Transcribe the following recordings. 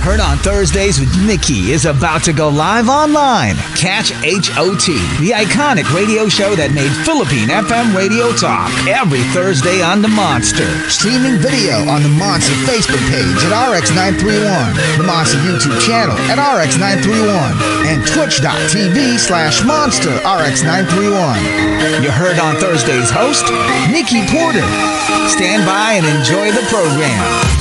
Heard on Thursdays with Nikki is about to go live online. Catch HOT, the iconic radio show that made Philippine FM radio talk, every Thursday on the Monster. Streaming video on the Monster Facebook page at RX931, the Monster YouTube channel at RX931, and Twitch.tv/Monster RX931. You heard on Thursday's host, Nikki Porter. Stand by and enjoy the program.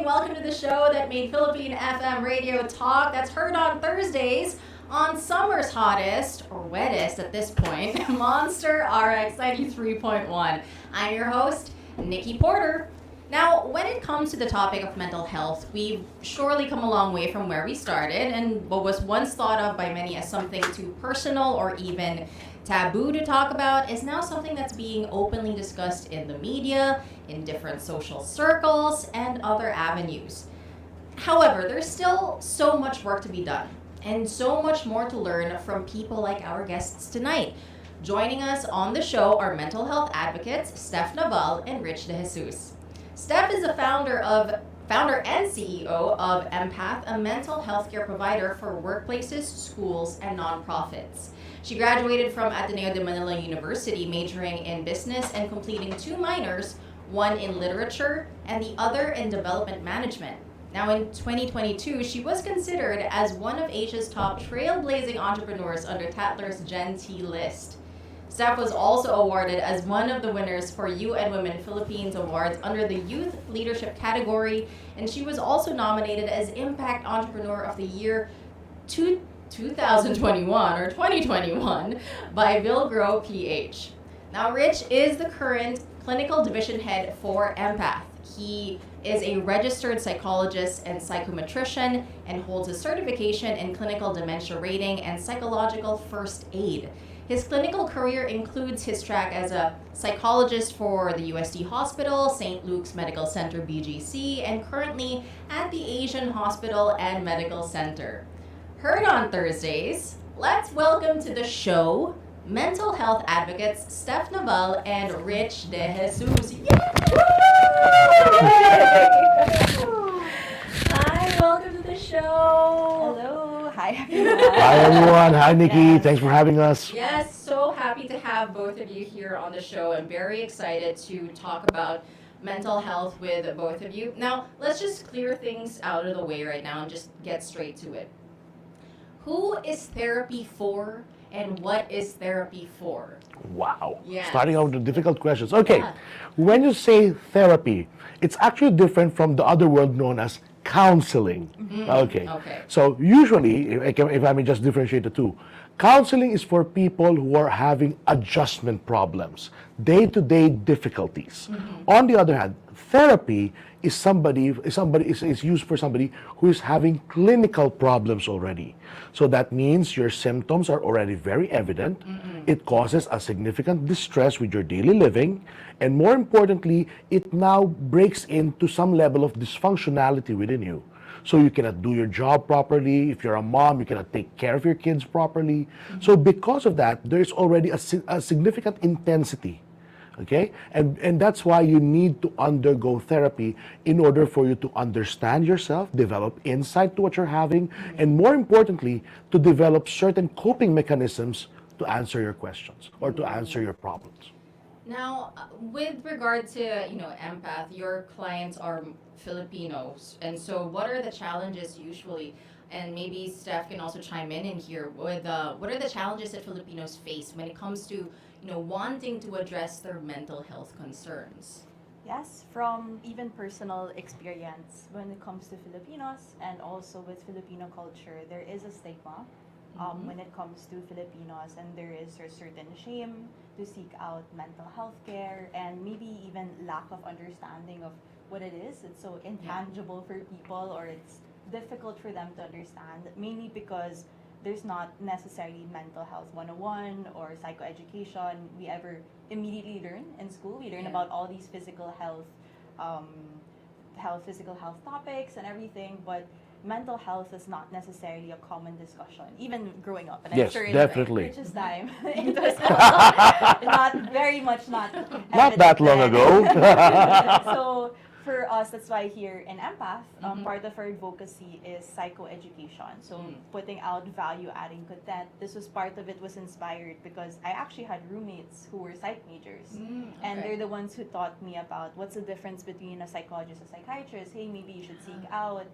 Welcome to the show that made Philippine FM radio talk. That's heard on Thursdays on summer's hottest, or wettest at this point, Monster RX93.1. I'm your host, Nikki Porter. Now, when it comes to the topic of mental health, we've surely come a long way from where we started, and what was once thought of by many as something too personal or even taboo to talk about is now something that's being openly discussed in the media, in different social circles, and other avenues. However, there's still so much work to be done, and so much more to learn from people like our guests tonight. Joining us on the show are mental health advocates Steph Naval and Rich De Jesus. Steph is the founder and CEO of Empath, a mental health care provider for workplaces, schools, and nonprofits. She graduated from Ateneo de Manila University, majoring in business and completing 2 minors, one in literature and the other in development management. Now in 2022, she was considered as one of Asia's top trailblazing entrepreneurs under Tatler's Gen T list. Steph was also awarded as one of the winners for UN Women Philippines Awards under the Youth Leadership category, and she was also nominated as Impact Entrepreneur of the Year 2021 by RX931. Now, Rich is the current clinical division head for Empath. He is a registered psychologist and psychometrician and holds a certification in clinical dementia rating and psychological first aid. His clinical career includes his track as a psychologist for the UST Hospital, St. Luke's Medical Center BGC, and currently at the Asian Hospital and Medical Center. Heard on Thursdays, let's welcome to the show mental health advocates Steph Naval and Rich De Jesus. Hi, welcome to the show. Hello. Hi, everyone. Hi, everyone. Hi, Nikki. Yes. Thanks for having us. Yes, so happy to have both of you here on the show. I'm very excited to talk about mental health with both of you. Now, let's just clear things out of the way right now and just get straight to it. Who is therapy for, and what is therapy for? Wow. Yes. Starting out with the difficult questions. Okay. Yeah. When you say therapy, it's actually different from the other word known as counseling. Mm-hmm. Okay. Okay. So usually, if I may just differentiate the two, counseling is for people who are having adjustment problems, day-to-day difficulties. Mm-hmm. On the other hand, therapy is used for somebody who is having clinical problems already. So that means your symptoms are already very evident. Mm-hmm. It causes a significant distress with your daily living, and more importantly, it now breaks into some level of dysfunctionality within you. So you cannot do your job properly. If you're a mom, you cannot take care of your kids properly. Mm-hmm. So because of that, there's already a significant intensity. Okay? And that's why you need to undergo therapy in order for you to understand yourself, develop insight to what you're having, and more importantly, to develop certain coping mechanisms to answer your questions or to answer your problems. Now, with regard to, Empath, your clients are Filipinos. And so what are the challenges usually? And maybe Steph can also chime in here with what are the challenges that Filipinos face when it comes to wanting to address their mental health concerns? Yes, from even personal experience, when it comes to Filipinos and also with Filipino culture, there is a stigma when it comes to Filipinos, and there is a certain shame to seek out mental health care, and maybe even lack of understanding of what it is. It's so intangible for people, or it's difficult for them to understand, mainly because there's not necessarily mental health 101 or psychoeducation we ever immediately learn in school. We learn about all these physical health topics and everything, but mental health is not necessarily a common discussion, even growing up. And Yes, I'm sure definitely. in Rich's time, it was also not very much not Not that long evident then. ago. So for us, that's why here in Empath, part of our advocacy is psychoeducation. So putting out value-adding content. This was part of it was inspired because I actually had roommates who were psych majors. And they're the ones who taught me about what's the difference between a psychologist and a psychiatrist. Hey, maybe you should seek out.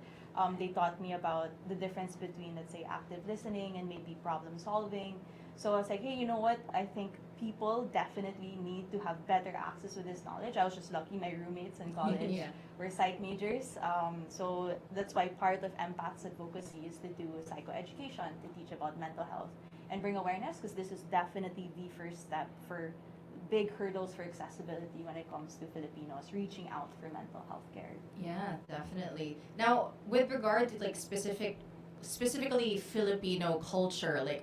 They taught me about the difference between, let's say, active listening and maybe problem solving. So I was like, hey, you know what? I think people definitely need to have better access to this knowledge. I was just lucky my roommates in college were psych majors. So that's why part of Empath's advocacy is to do psychoeducation, to teach about mental health and bring awareness, because this is definitely the first step for big hurdles for accessibility when it comes to Filipinos reaching out for mental health care. Yeah, definitely. Now, with regard to like specifically Filipino culture, like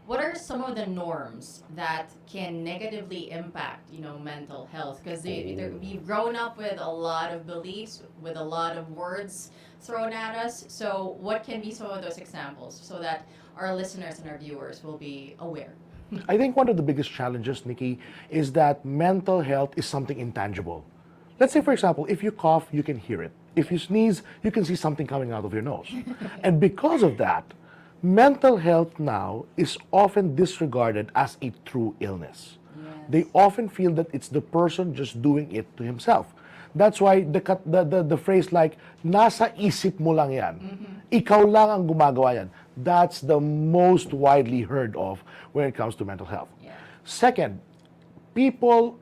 what are some of the norms that can negatively impact, mental health? Because we've grown up with a lot of beliefs, with a lot of words thrown at us. So what can be some of those examples so that our listeners and our viewers will be aware? I think one of the biggest challenges, Nikki, is that mental health is something intangible. Let's say, for example, if you cough, you can hear it. If you sneeze, you can see something coming out of your nose. And because of that, mental health now is often disregarded as a true illness. They often feel that it's the person just doing it to himself. That's why the phrase like, nasa isip mo lang yan. Ikaw lang ang gumagawa yan. That's the most widely heard of when it comes to mental health. Second, people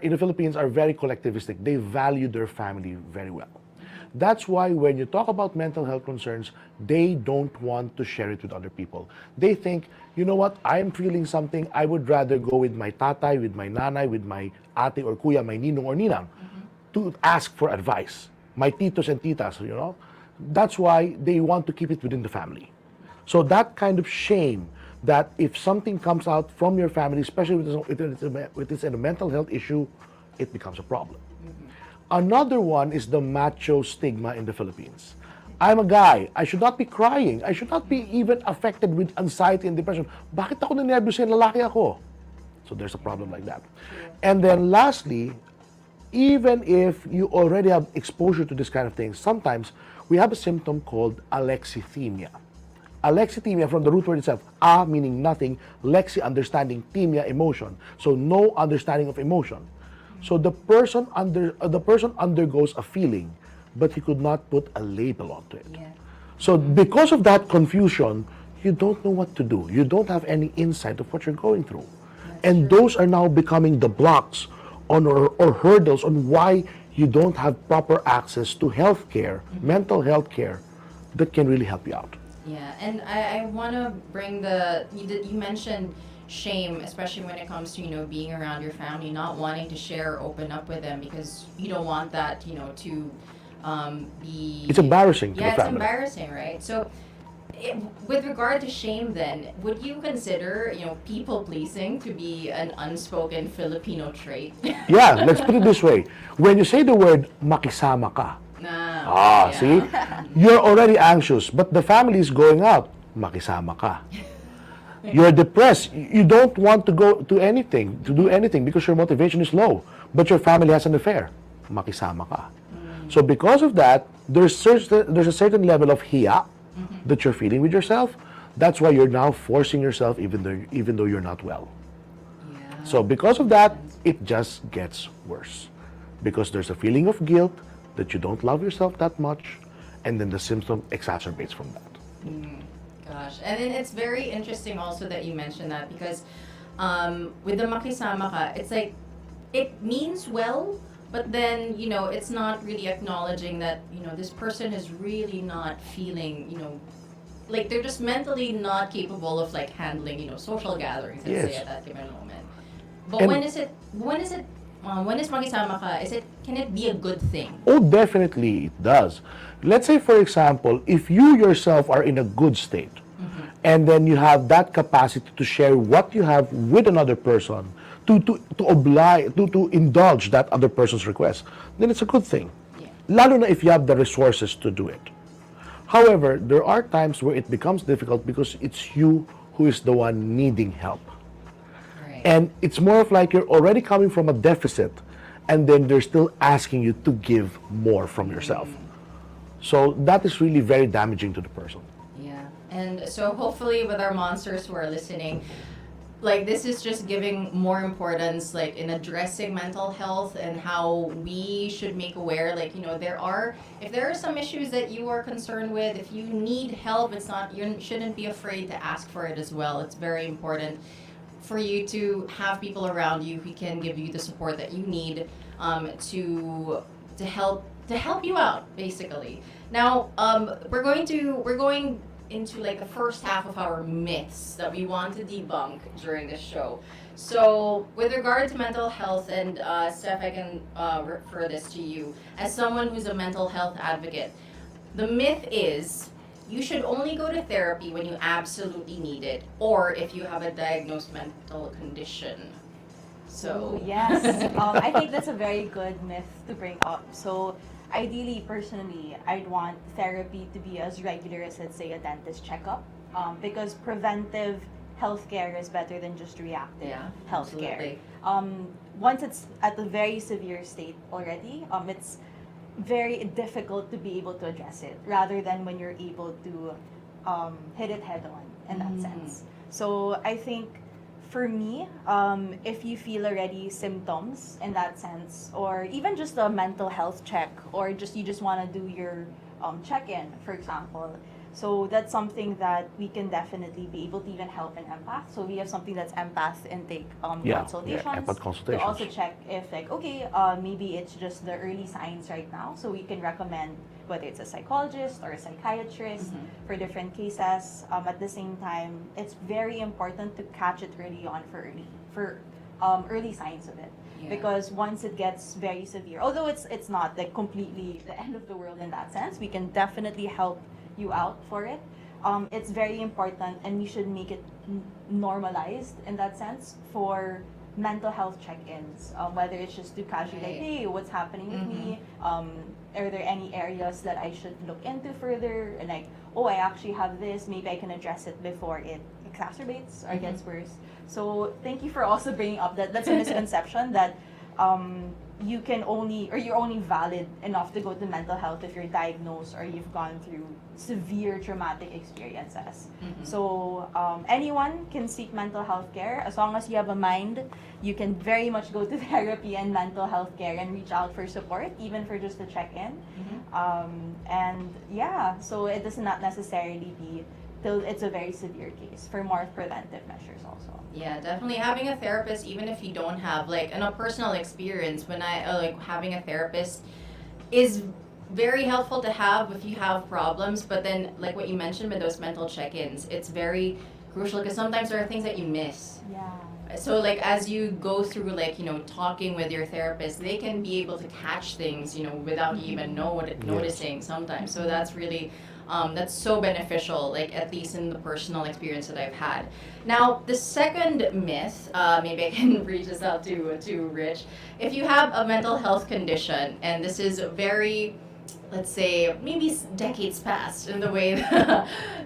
in the Philippines are very collectivistic. They value their family very well. That's why when you talk about mental health concerns, they don't want to share it with other people. They think, you know what, I'm feeling something, I would rather go with my tatay, with my nanay, with my ate or kuya, my ninong or ninang, to ask for advice. My titos and titas, That's why they want to keep it within the family. So that kind of shame that if something comes out from your family, especially if it's a mental health issue, it becomes a problem. Another one is the macho stigma in the Philippines. I'm a guy. I should not be crying. I should not be even affected with anxiety and depression. Bakit ako nanervyos yung lalaki ako? So there's a problem like that. And then lastly, even if you already have exposure to this kind of thing, sometimes we have a symptom called alexithymia. Alexithymia, from the root word itself, meaning nothing, lexi, understanding, themia, emotion. So no understanding of emotion. So the person undergoes a feeling, but he could not put a label onto it. So because of that confusion, you don't know what to do. You don't have any insight of what you're going through. And those are now becoming the blocks or hurdles on why you don't have proper access to health care, mental health care, that can really help you out. Yeah, and I want to bring you mentioned shame, especially when it comes to, being around your family, not wanting to share or open up with them because you don't want that, to be... It's embarrassing to the family. Yeah, it's embarrassing, right? So with regard to shame then, would you consider, people-pleasing to be an unspoken Filipino trait? Yeah, let's put it this way. When you say the word makisama ka, see? You're already anxious, but the family is going out, makisama ka. You're depressed. You don't want to do anything because your motivation is low, but your family has an affair, makisama ka. So because of that, there's a certain level of hiya that you're feeling with yourself. That's why you're now forcing yourself even though you're not well. So because of that, it just gets worse. Because there's a feeling of guilt that you don't love yourself that much, and then the symptom exacerbates from that. Gosh, and then it's very interesting also that you mentioned that because with the makisama ka, it's like it means well, but then it's not really acknowledging that this person is really not feeling like they're just mentally not capable of like handling social gatherings, let's say, at that given moment. But when is makisama ka, can it be a good thing? Oh, definitely it does. Let's say, for example, if you yourself are in a good state, and then you have that capacity to share what you have with another person, to indulge that other person's request, then it's a good thing. Lalo na if you have the resources to do it. However, there are times where it becomes difficult because it's you who is the one needing help. Right. And it's more of like you're already coming from a deficit, and then they're still asking you to give more from yourself. So that is really very damaging to the person. Yeah. And so hopefully with our monsters who are listening, like this is just giving more importance like in addressing mental health and how we should make aware, like, you know, if there are some issues that you are concerned with, if you need help, you shouldn't be afraid to ask for it as well. It's very important for you to have people around you who can give you the support that you need to help you out, basically. Now, we're going into like the first half of our myths that we want to debunk during this show. So, with regard to mental health, and Steph, I can refer this to you as someone who's a mental health advocate. The myth is you should only go to therapy when you absolutely need it, or if you have a diagnosed mental condition. So Yes, I think that's a very good myth to bring up. So ideally, personally, I'd want therapy to be as regular as, let's say, a dentist checkup, because preventive healthcare is better than just reactive healthcare. absolutely. Once it's at a very severe state already, it's very difficult to be able to address it, rather than when you're able to hit it head on in that sense. So I think for me, if you feel already symptoms in that sense, or even just a mental health check, or you just want to do your check-in, for example, so that's something that we can definitely be able to even help in Empath. So we have something that's Empath intake consultations. Empath consultations. To also check if, like, okay, maybe it's just the early signs right now. So we can recommend whether it's a psychologist or a psychiatrist for different cases. At the same time, it's very important to catch it early on for early signs of it. Yeah. Because once it gets very severe, although it's not like completely the end of the world in that sense, we can definitely help you out for it. It's very important, and we should make it normalized in that sense for mental health check-ins, whether it's just to casually like, hey, what's happening with me? Are there any areas that I should look into further? And like, oh, I actually have this, maybe I can address it before it exacerbates or gets worse. So thank you for also bringing up that. That's a misconception that you can only, or you're only valid enough to go to mental health if you're diagnosed or you've gone through severe traumatic experiences. So anyone can seek mental health care. As long as you have a mind, you can very much go to therapy and mental health care and reach out for support, even for just a check-in. And yeah, so it does not necessarily be till it's a very severe case, for more preventive measures also. Yeah, definitely having a therapist, even if you don't have, like, in a personal experience, when I like having a therapist is very helpful to have if you have problems. But then, like what you mentioned with those mental check-ins, it's very crucial because sometimes there are things that you miss. Yeah. So like as you go through, like, you know, talking with your therapist, they can be able to catch things, you know, without you even noticing sometimes. So that's really that's so beneficial, like at least in the personal experience that I've had. Now, the second myth, maybe I can reach this out to Rich. If you have a mental health condition, and this is very, let's say, maybe decades past in the way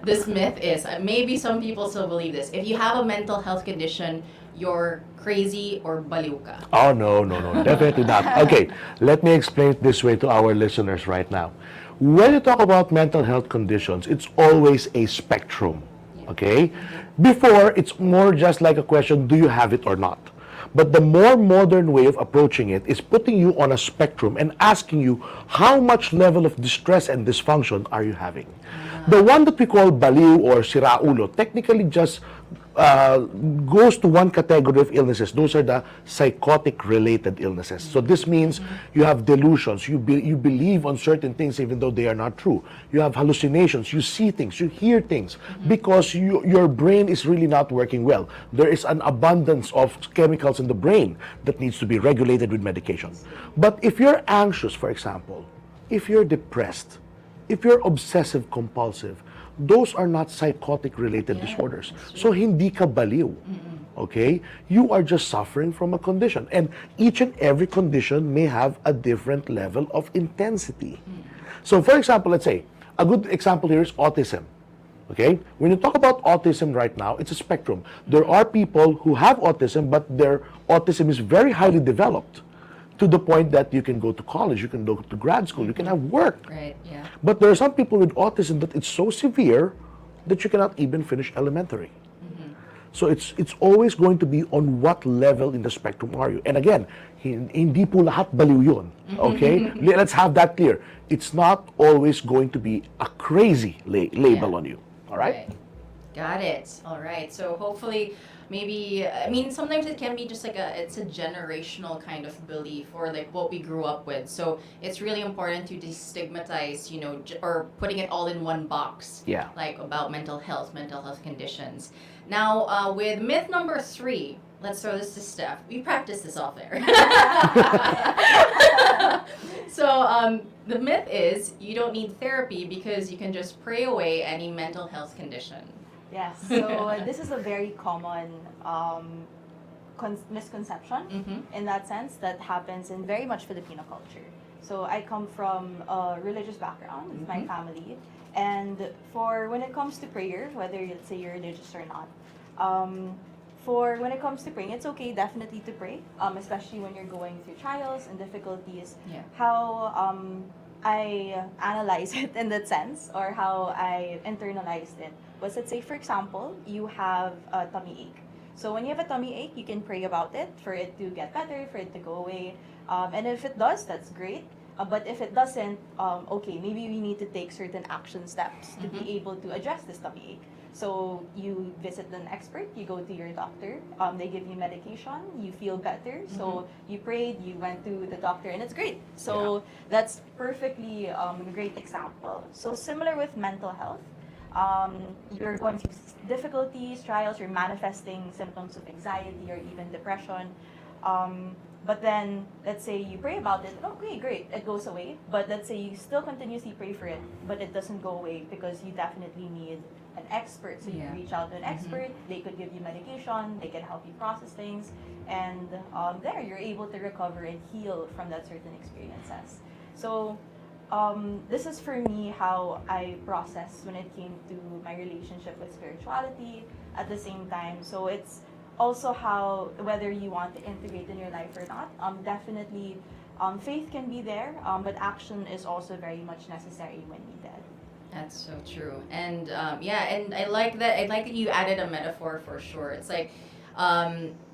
this myth is, maybe some people still believe this. If you have a mental health condition, you're crazy or baliw ka. Oh, no, definitely not. Okay, let me explain it this way to our listeners right now. When you talk about mental health conditions, it's always a spectrum, okay? Before, it's more just like a question, do you have it or not? But the more modern way of approaching it is putting you on a spectrum and asking you how much level of distress and dysfunction are you having. The one that we call baliw or siraulo technically just goes to one category of illnesses. Those are the psychotic-related illnesses. So this means you have delusions, you believe on certain things even though they are not true. You have hallucinations, you see things, you hear things, because your brain is really not working well. There is an abundance of chemicals in the brain that needs to be regulated with medication. But if you're anxious, for example, if you're depressed, if you're obsessive compulsive, those are not psychotic-related disorders. So hindi ka baliw. Okay? You are just suffering from a condition. And each and every condition may have a different level of intensity. So for example, let's say, a good example here is autism. Okay? When you talk about autism right now, it's a spectrum. There are people who have autism, but their autism is very highly developed to the point that you can go to college, you can go to grad school, you can have work. Right, yeah. But there are some people with autism that it's so severe that you cannot even finish elementary. So it's always going to be on what level in the spectrum are you. And again, hindi po lahat baliw yun. Okay? Let's have that clear. It's not always going to be a crazy label on you. All right? Got it. All right. So hopefully, maybe, I mean, sometimes it can be just like it's a generational kind of belief or like what we grew up with. So it's really important to destigmatize, or putting it all in one box. Yeah. Like about mental health conditions. Now, with myth number 3, let's throw this to Steph. We practiced this off there. So the myth is you don't need therapy because you can just pray away any mental health condition. Yes, so this is a very common misconception in that sense that happens in very much Filipino culture. So I come from a religious background with my family, and for when it comes to prayer, whether let's say you're religious or not, for when it comes to praying, it's okay definitely to pray, especially when you're going through trials and difficulties. Yeah. How I analyze it in that sense, or how I internalized it, was, let's say, for example, you have a tummy ache. So when you have a tummy ache, you can pray about it for it to get better, for it to go away. And if it does, that's great. But if it doesn't, okay, maybe we need to take certain action steps to be able to address this tummy ache. So you visit an expert, you go to your doctor, they give you medication, you feel better. So you prayed, you went to the doctor, and it's great. So that's perfectly a great example. So similar with mental health, you're going through difficulties, trials, you're manifesting symptoms of anxiety or even depression. But then, let's say you pray about it, okay, great, it goes away. But let's say you still continuously pray for it, but it doesn't go away because you definitely need an expert. So you reach out to an expert, they could give you medication, they can help you process things, and there you're able to recover and heal from that certain experiences. So this is for me how I processed when it came to my relationship with spirituality at the same time. So it's also how, whether you want to integrate in your life or not, definitely faith can be there, but action is also very much necessary when needed. That's so true. And and I like that you added a metaphor for sure. It's like,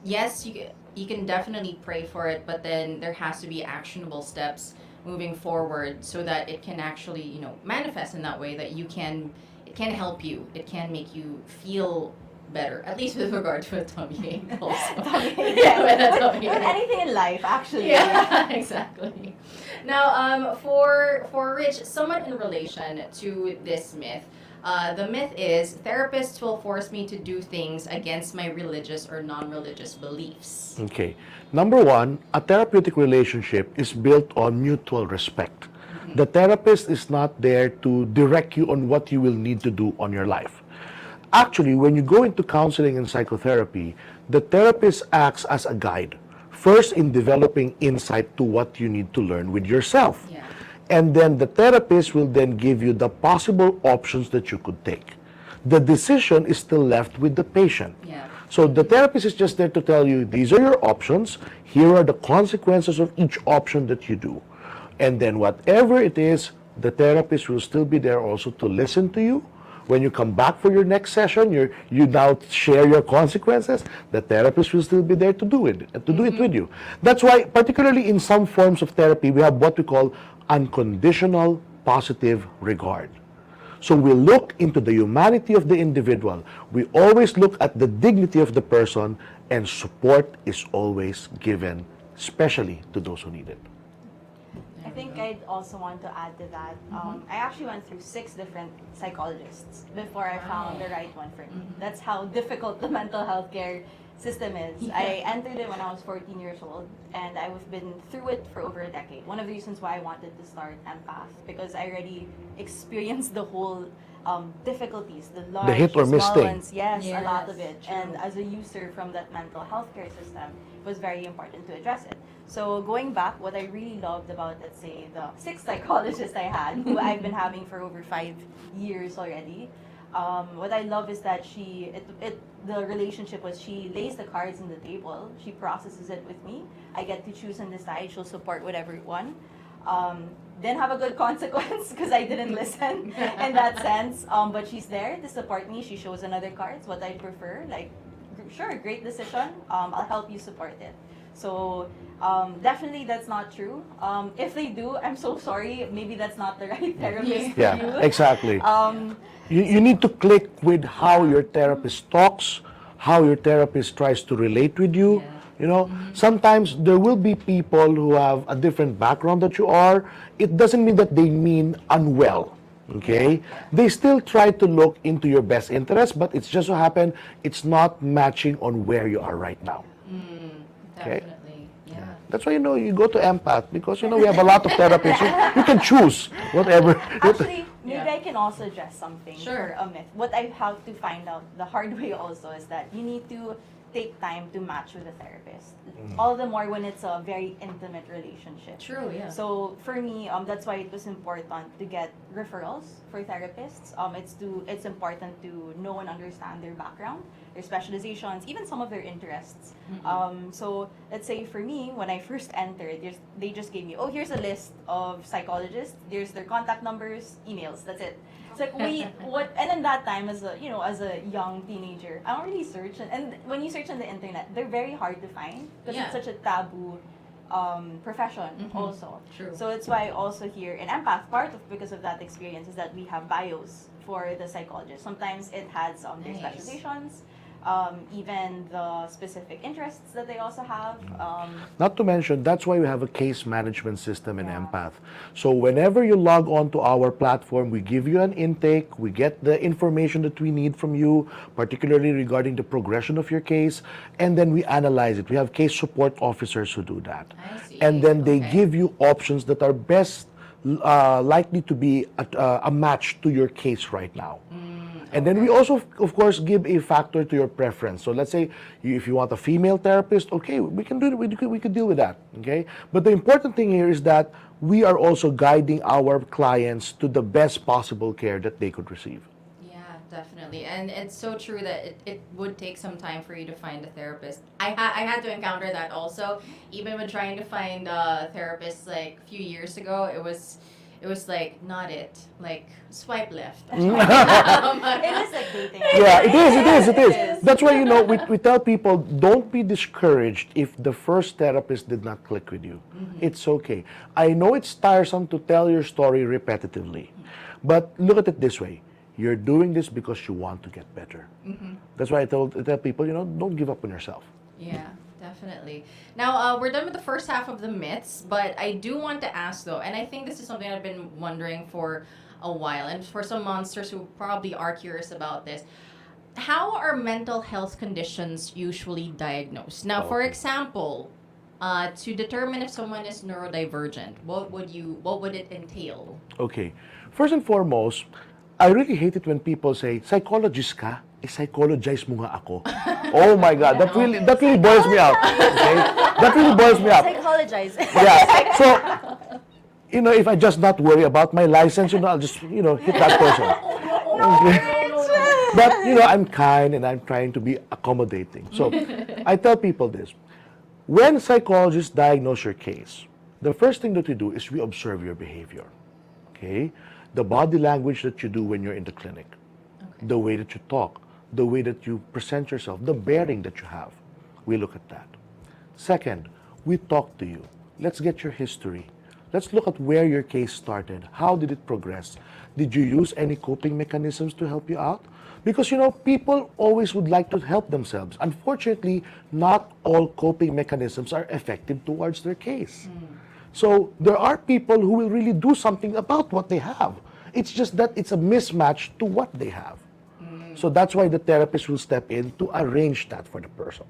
yes, you can definitely pray for it, but then there has to be actionable steps moving forward so that it can actually, manifest in that way that it can help you. It can make you feel better, at least with regard to a tummy ache also. With With anything in life, actually. Yeah, exactly. Now, for Rich, somewhat in relation to this myth, the myth is therapists will force me to do things against my religious or non-religious beliefs. Okay. Number one, a therapeutic relationship is built on mutual respect. The therapist is not there to direct you on what you will need to do on your life. Actually, when you go into counseling and psychotherapy, the therapist acts as a guide. First, in developing insight to what you need to learn with yourself. Yeah. And then the therapist will then give you the possible options that you could take. The decision is still left with the patient. Yeah. So the therapist is just there to tell you, these are your options, here are the consequences of each option that you do. And then whatever it is, the therapist will still be there also to listen to you. When you come back for your next session, you now share your consequences. The therapist will still be there to do it with you. That's why, particularly in some forms of therapy, we have what we call unconditional positive regard. So we look into the humanity of the individual. We always look at the dignity of the person, and support is always given, especially to those who need it. I think I'd also want to add to that. I actually went through 6 different psychologists before I found the right one for me. That's how difficult the mental health care system is. Yeah. I entered it when I was 14 years old, and I've been through it for over a decade. One of the reasons why I wanted to start Empath, because I already experienced the whole difficulties, the large, hit or miss small thing. ones. Yes, a lot of Yes, it. true. And as a user from that mental health care system, it was very important to address it. So going back, what I really loved about, let's say, the 6 psychologists I had, who I've been having for over 5 years already, what I love is that the relationship was she lays the cards on the table, she processes it with me, I get to choose and decide, she'll support whatever one. Didn't have a good consequence because I didn't listen in that sense, but she's there to support me. She shows another cards, what I prefer, like, sure, great decision, I'll help you support it. So definitely that's not true. If they do, I'm so sorry, maybe that's not the right therapist for you. Yeah, exactly. You need to click with how your therapist talks, how your therapist tries to relate with you. You know, sometimes there will be people who have a different background that you are. It doesn't mean that they mean unwell. Okay? They still try to look into your best interest, but it's just so happen it's not matching on where you are right now. Okay? Definitely. Yeah. That's why, you go to Empath, because, we have a lot of therapists. You can choose whatever. Actually, maybe I can also address something Sure. for a myth. What I have to find out the hard way also is that you need to take time to match with a therapist. All the more when it's a very intimate relationship. True, yeah. So for me, that's why it was important to get referrals for therapists. It's important to know and understand their background, their specializations, even some of their interests. So let's say for me, when I first entered, they just gave me, here's a list of psychologists. There's their contact numbers, emails. That's it. It's like, wait, what? And in that time, as a young teenager, I don't really search. And when you search on the internet, they're very hard to find because it's such a taboo profession also. True. So it's why also here in Empath, because of that experience is that we have bios for the psychologist. Sometimes it has their specializations, even the specific interests that they also have. Not to mention, that's why we have a case management system in Empath. So whenever you log on to our platform, we give you an intake, we get the information that we need from you, particularly regarding the progression of your case, and then we analyze it. We have case support officers who do that. I see. And then they give you options that are best likely to be a match to your case right now. And then we also, of course, give a factor to your preference. So let's say if you want a female therapist, okay, we can do it. We could deal with that. Okay, but the important thing here is that we are also guiding our clients to the best possible care that they could receive. Yeah, definitely. And it's so true that it would take some time for you to find a therapist. I had to encounter that also. Even when trying to find a therapist like a few years ago, it was like not it, like swipe left. It is like dating. Yeah, it is. That's why, we tell people, don't be discouraged if the first therapist did not click with you. It's okay. I know it's tiresome to tell your story repetitively, but look at it this way. You're doing this because you want to get better. That's why I tell people, don't give up on yourself. Yeah, definitely. Now, we're done with the first half of the myths, but I do want to ask, though, and I think this is something I've been wondering for a while, and for some monsters who probably are curious about this. How are mental health conditions usually diagnosed? Now, for example, to determine if someone is neurodivergent, what would it entail? Okay. First and foremost, I really hate it when people say, psychologist ka? Psychologize mo nga ako. Oh my God, that really boils me out. Okay? That really boils me out. Psychologize. Yeah. So, if I just not worry about my license, I'll just, hit that person. Okay? But, I'm kind and I'm trying to be accommodating. So, I tell people this. When psychologists diagnose your case, the first thing that we do is we observe your behavior. Okay? The body language that you do when you're in the clinic. Okay. The way that you talk. The way that you present yourself, the bearing that you have. We look at that. Second, we talk to you. Let's get your history. Let's look at where your case started. How did it progress? Did you use any coping mechanisms to help you out? Because, people always would like to help themselves. Unfortunately, not all coping mechanisms are effective towards their case. So there are people who will really do something about what they have. It's just that it's a mismatch to what they have. So that's why the therapist will step in to arrange that for the person.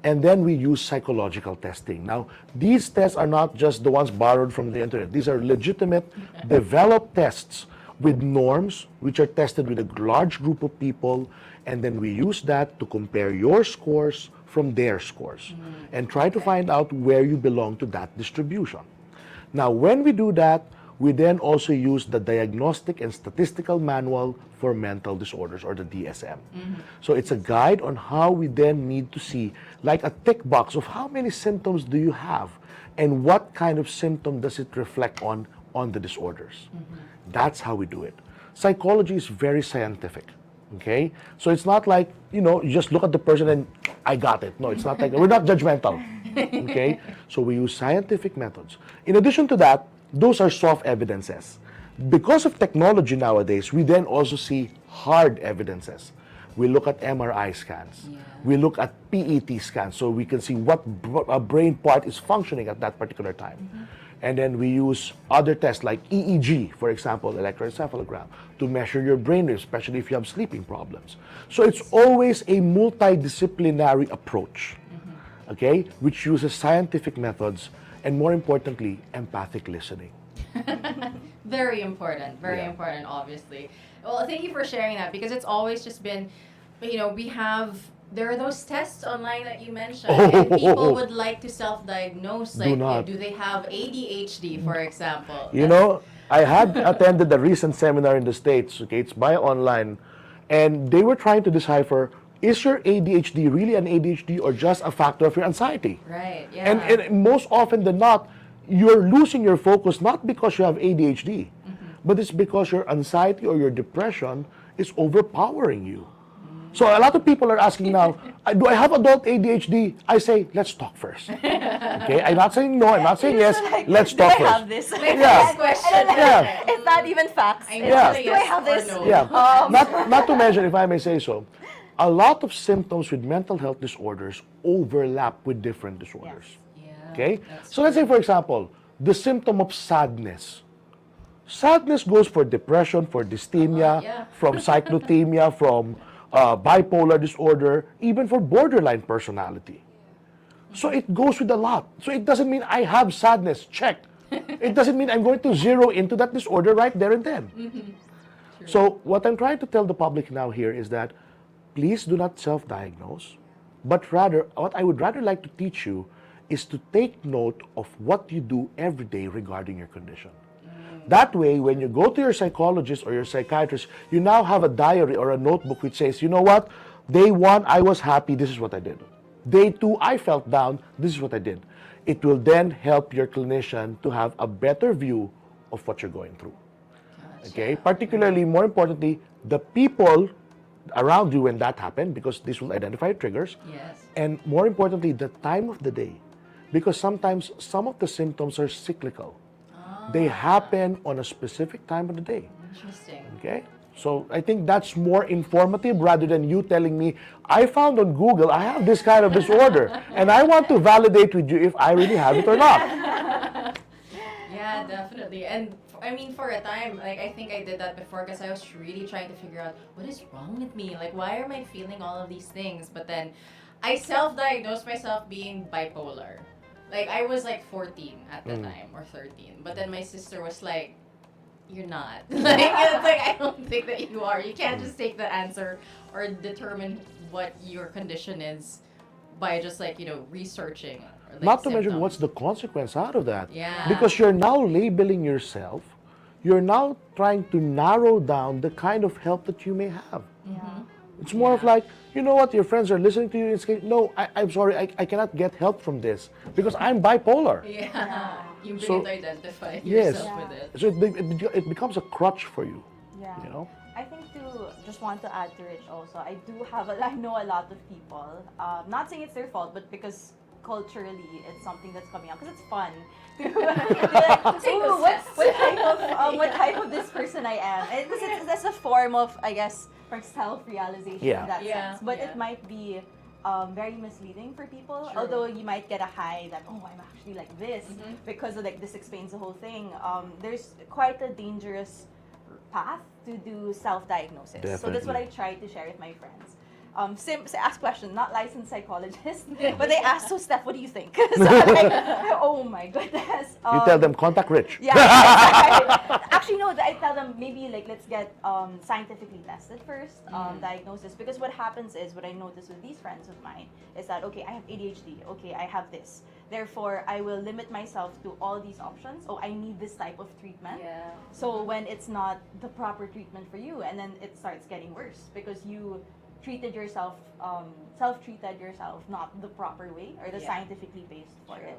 And then we use psychological testing. Now, these tests are not just the ones borrowed from the internet. These are legitimate, developed tests with norms, which are tested with a large group of people. And then we use that to compare your scores from their scores and try to find out where you belong to that distribution. Now, when we do that, we then also use the Diagnostic and Statistical Manual for Mental Disorders, or the DSM. So it's a guide on how we then need to see, like a tick box of how many symptoms do you have and what kind of symptom does it reflect on the disorders. That's how we do it. Psychology is very scientific. Okay, so it's not like, you just look at the person and I got it. No, it's not like, we're not judgmental. Okay, so we use scientific methods. In addition to that, those are soft evidences. Because of technology nowadays, we then also see hard evidences. We look at MRI scans. We look at PET scans, so we can see what brain part is functioning at that particular time. And then we use other tests like EEG, for example, electroencephalogram, to measure your brain waves, especially if you have sleeping problems. So it's always a multidisciplinary approach, okay, which uses scientific methods and, more importantly, empathic listening. Very important, obviously. Well, thank you for sharing that, because it's always just been, there are those tests online that you mentioned, and people would like to self-diagnose. Like, do they have ADHD, for example? I had attended a recent seminar in the States, okay, it's by online, and they were trying to decipher, is your ADHD really an ADHD or just a factor of your anxiety? Right, yeah. And most often than not, you're losing your focus not because you have ADHD, but it's because your anxiety or your depression is overpowering you. So a lot of people are asking now, do I have adult ADHD? I say, let's talk first. Okay, I'm not saying no, I'm not saying yes, let's talk first. Do I have this? Next question. Yeah. It's not even facts. I Yeah. know, Do I have this? No. Yeah, not to mention, if I may say so, a lot of symptoms with mental health disorders overlap with different disorders. Yeah, Okay? that's So let's say, for example, the symptom of sadness. Sadness goes for depression, for dysthymia, yeah. from cyclothymia, from bipolar disorder, even for borderline personality. So it goes with a lot. So it doesn't mean I have sadness, check. It doesn't mean I'm going to zero into that disorder right there and then. So what I'm trying to tell the public now here is that please do not self-diagnose, but rather, what I would rather like to teach you is to take note of what you do every day regarding your condition. That way, when you go to your psychologist or your psychiatrist, you now have a diary or a notebook which says, you know what, day 1, I was happy, this is what I did. Day 2, I felt down, this is what I did. It will then help your clinician to have a better view of what you're going through. Okay, particularly, more importantly, the people around you when that happened, because this will identify triggers. Yes. And more importantly, the time of the day, because sometimes some of the symptoms are cyclical. They happen on a specific time of the day. Interesting. Okay? So I think that's more informative rather than you telling me, I found on Google I have this kind of disorder and I want to validate with you if I really have it or not. Yeah, definitely. And I mean, for a time, like, I think I did that before because I was really trying to figure out what is wrong with me. Like, why am I feeling all of these things? But then I self-diagnosed myself being bipolar. Like, I was like 14 at the time, or 13. But then my sister was like, you're not. Like, it's like, I don't think that you are. You can't just take the answer or determine what your condition is by just, like, researching. Or, like, Not to mention what's the consequence out of that. Yeah. Because you're now labeling yourself. You're now trying to narrow down the kind of help that you may have. Yeah. It's more of like, you know what, your friends are listening to you and saying, no, I'm sorry, I cannot get help from this because I'm bipolar. Yeah. You really So- identify Yes. yourself with it. So it becomes a crutch for you, Yeah. you know? I think just want to add to Rich also, I know a lot of people, not saying it's their fault, but because culturally it's something that's coming out, because it's fun. To be like, ooh, what type of this person I am. That's a form of, I guess, for self-realization Yeah. in that Yeah. sense. But Yeah. it might be very misleading for people, True. although you might get a high that, oh, I'm actually like this, because of, like, this explains the whole thing. There's quite a dangerous path to do self-diagnosis. So that's what I try to share with my friends. ask questions, not licensed psychologists, but they ask, so Steph, what do you think? So I'm like, oh my goodness. You tell them, contact Rich. Yeah, actually, no, I tell them maybe like let's get scientifically tested first, diagnosis. Because what happens is, what I notice with these friends of mine is that, okay, I have ADHD, okay, I have this. Therefore, I will limit myself to all these options. Oh, I need this type of treatment. Yeah. So when it's not the proper treatment for you, and then it starts getting worse because you treated yourself, self-treated yourself not the proper way or the scientifically based for it.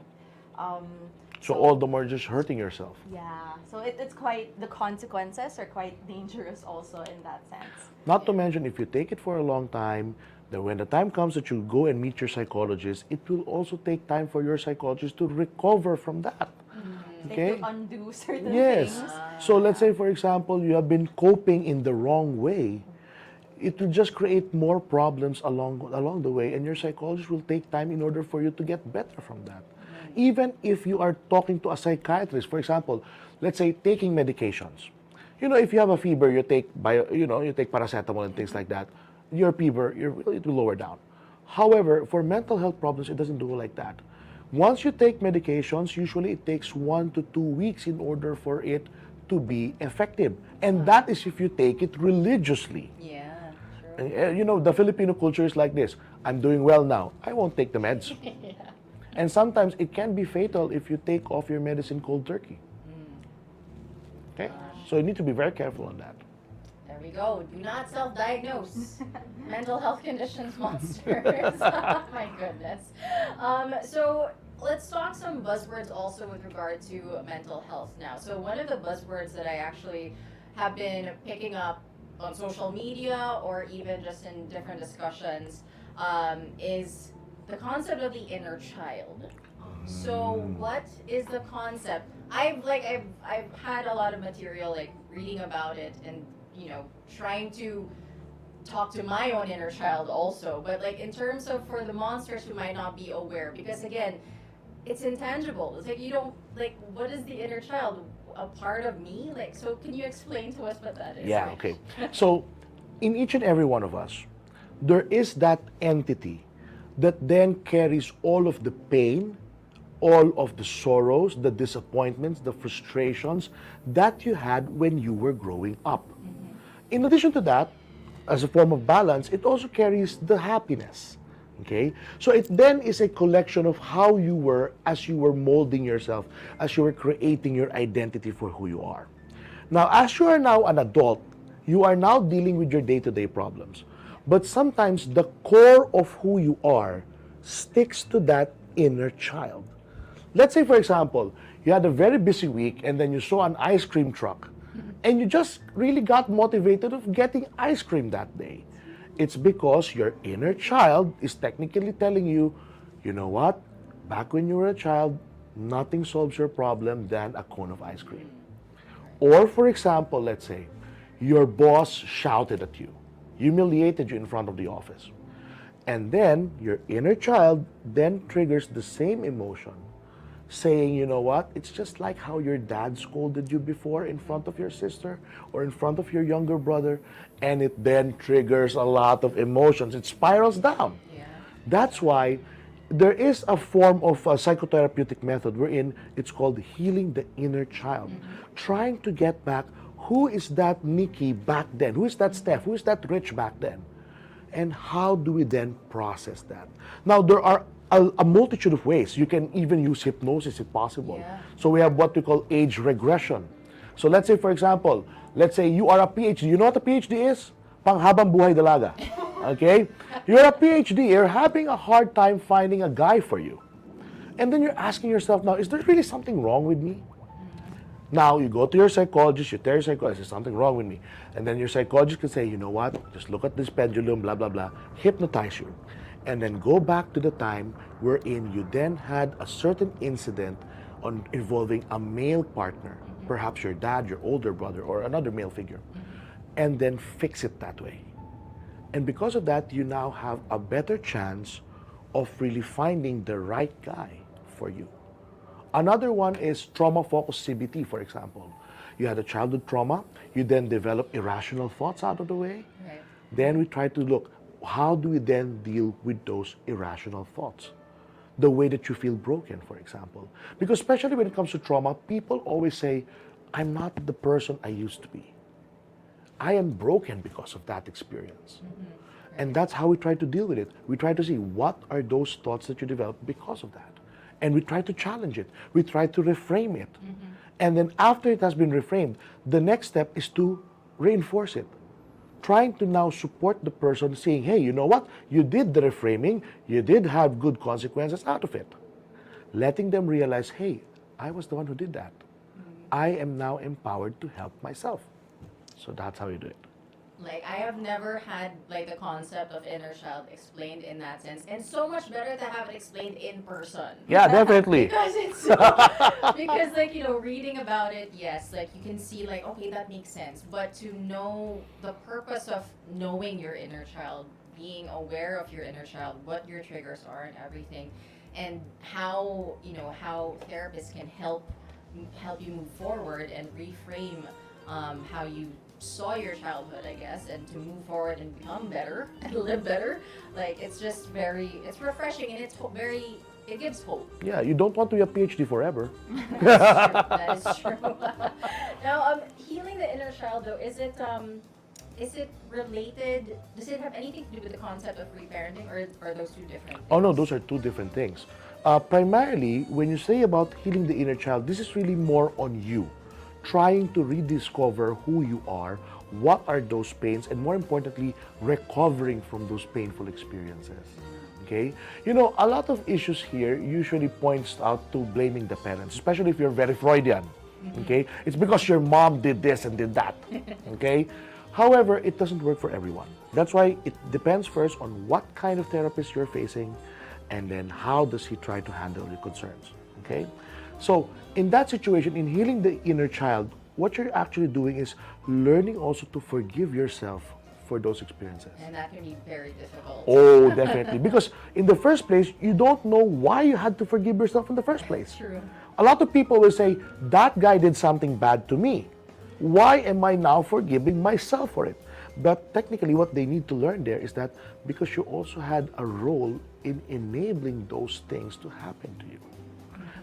So all the more just hurting yourself. Yeah, so it's quite, the consequences are quite dangerous also in that sense. Not to mention, if you take it for a long time, then when the time comes that you go and meet your psychologist, it will also take time for your psychologist to recover from that. Okay? Like to undo certain Yes. things. So let's say, for example, you have been coping in the wrong way. It will just create more problems along the way, and your psychologist will take time in order for you to get better from that. Even if you are talking to a psychiatrist, for example, let's say taking medications. You know, if you have a fever, you take you take paracetamol and things like that. Your fever, it will lower down. However, for mental health problems, it doesn't do like that. Once you take medications, usually it takes 1 to 2 weeks in order for it to be effective, and that is if you take it religiously. Yeah. And, you know, the Filipino culture is like this. I'm doing well now. I won't take the meds. And sometimes it can be fatal if you take off your medicine cold turkey. Okay? So you need to be very careful on that. There we go. Do not self-diagnose mental health conditions, monsters. Oh my goodness. So let's talk some buzzwords also with regard to mental health now. So one of the buzzwords that I actually have been picking up on social media or even just in different discussions is the concept of the inner child. So what is the concept? I've had a lot of material like reading about it and trying to talk to my own inner child also, but like in terms of for the monsters who might not be aware, because again, it's intangible. It's like you don't like, what is the inner child? A part of me? Like, so can you explain to us what that is? Yeah, okay. So in each and every one of us, there is that entity that then carries all of the pain, all of the sorrows, the disappointments, the frustrations that you had when you were growing up. In addition to that, as a form of balance, it also carries the happiness. Okay? So it then is a collection of how you were as you were molding yourself, as you were creating your identity for who you are. Now, as you are now an adult, you are now dealing with your day-to-day problems. But sometimes the core of who you are sticks to that inner child. Let's say, for example, you had a very busy week and then you saw an ice cream truck and you just really got motivated of getting ice cream that day. It's because your inner child is technically telling you, you know what? Back when you were a child, nothing solves your problem than a cone of ice cream. Or, for example, let's say, your boss shouted at you, humiliated you in front of the office. And then your inner child then triggers the same emotion, saying, you know what, it's just like how your dad scolded you before in front of your sister or in front of your younger brother, and it then triggers a lot of emotions. It spirals down. Yeah. That's why there is a form of a psychotherapeutic method wherein it's called healing the inner child, trying to get back who is that Nikki back then, who is that Steph, who is that Rich back then, and how do we then process that? Now, there are a multitude of ways. You can even use hypnosis if possible. Yeah. So we have what we call age regression. So let's say, for example, let's say you are a PhD. You know what a PhD is? Panghabang buhay dalaga. Okay? You're a PhD. You're having a hard time finding a guy for you. And then you're asking yourself now, is there really something wrong with me? Now, you go to your psychologist, you tell your psychologist, there's something wrong with me. And then your psychologist can say, you know what, just look at this pendulum, blah, blah, blah, hypnotize you. And then go back to the time wherein you then had a certain incident involving a male partner, perhaps your dad, your older brother, or another male figure, and then fix it that way. And because of that, you now have a better chance of really finding the right guy for you. Another one is trauma-focused CBT, for example. You had a childhood trauma, you then develop irrational thoughts out of the way. Right. Then we try to look, how do we then deal with those irrational thoughts? The way that you feel broken, for example. Because especially when it comes to trauma, people always say, I'm not the person I used to be. I am broken because of that experience. And that's how we try to deal with it. We try to see what are those thoughts that you develop because of that. And we try to challenge it. We try to reframe it. And then after it has been reframed, the next step is to reinforce it. Trying to now support the person, saying, hey, you know what? You did the reframing. You did have good consequences out of it. Letting them realize, hey, I was the one who did that. I am now empowered to help myself. So that's how you do it. Like, I have never had, like, the concept of inner child explained in that sense. And so much better to have it explained in person. Yeah, definitely. Because it's so, because, like, you know, reading about it, yes, like, you can see, like, okay, that makes sense. But to know the purpose of knowing your inner child, being aware of your inner child, what your triggers are and everything, and how, you know, how therapists can help you move forward and reframe how you saw your childhood, I guess, and to move forward and become better and live better. Like, it's just it's refreshing, and it gives hope. Yeah, you don't want to be a PhD forever. That is true. Now, healing the inner child, though, is it related? Does it have anything to do with the concept of reparenting, or are those two different things? Oh no, those are two different things. Primarily, when you say about healing the inner child, this is really more on you. Trying to rediscover who you are, what are those pains, and more importantly, recovering from those painful experiences. Okay? You know, a lot of issues here usually points out to blaming the parents, especially if you're very Freudian. Okay? It's because your mom did this and did that. Okay? However, it doesn't work for everyone. That's why it depends first on what kind of therapist you're facing, and then how does he try to handle your concerns. Okay? So, in that situation, in healing the inner child, what you're actually doing is learning also to forgive yourself for those experiences. And that can be very difficult. Oh, definitely. Because in the first place, you don't know why you had to forgive yourself in the first place. True. A lot of people will say, that guy did something bad to me. Why am I now forgiving myself for it? But technically, what they need to learn there is that because you also had a role in enabling those things to happen to you.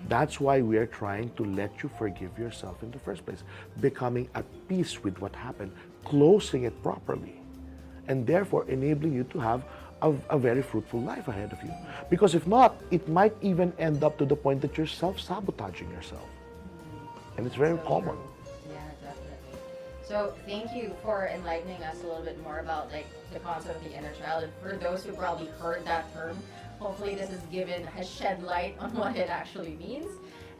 That's why we are trying to let you forgive yourself in the first place, becoming at peace with what happened, closing it properly, and therefore enabling you to have a very fruitful life ahead of you. Because if not, it might even end up to the point that you're self-sabotaging yourself. And it's very common. True. Yeah, definitely. So thank you for enlightening us a little bit more about, like, the concept of the inner child. And for those who probably heard that term, hopefully this has shed light on what it actually means.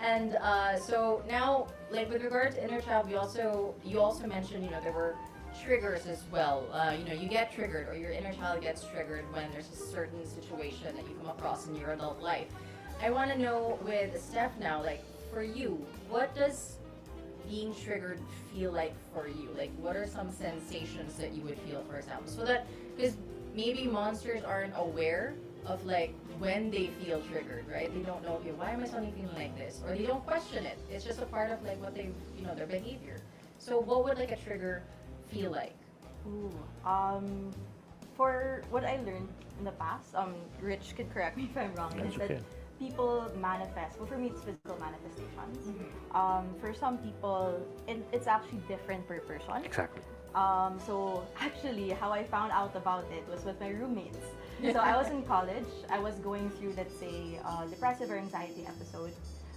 And so now, like, with regard to inner child, you also mentioned, you know, there were triggers as well. You know, you get triggered, or your inner child gets triggered when there's a certain situation that you come across in your adult life. I want to know with Steph now, like, for you, what does being triggered feel like for you? Like, what are some sensations that you would feel, for example? So that, because maybe monsters aren't aware of, like, when they feel triggered, right? They don't know, okay, why am I suddenly feeling like this? Or they don't question it. It's just a part of, like, what they, you know, their behavior. So what would, like, a trigger feel like? Ooh, for what I learned in the past, Rich could correct me if I'm wrong, That's is okay. that people manifest. Well, for me, it's physical manifestations. For some people, it's actually different per person. Exactly. So actually, how I found out about it was with my roommates. So I was in college. I was going through, let's say, depressive or anxiety episode.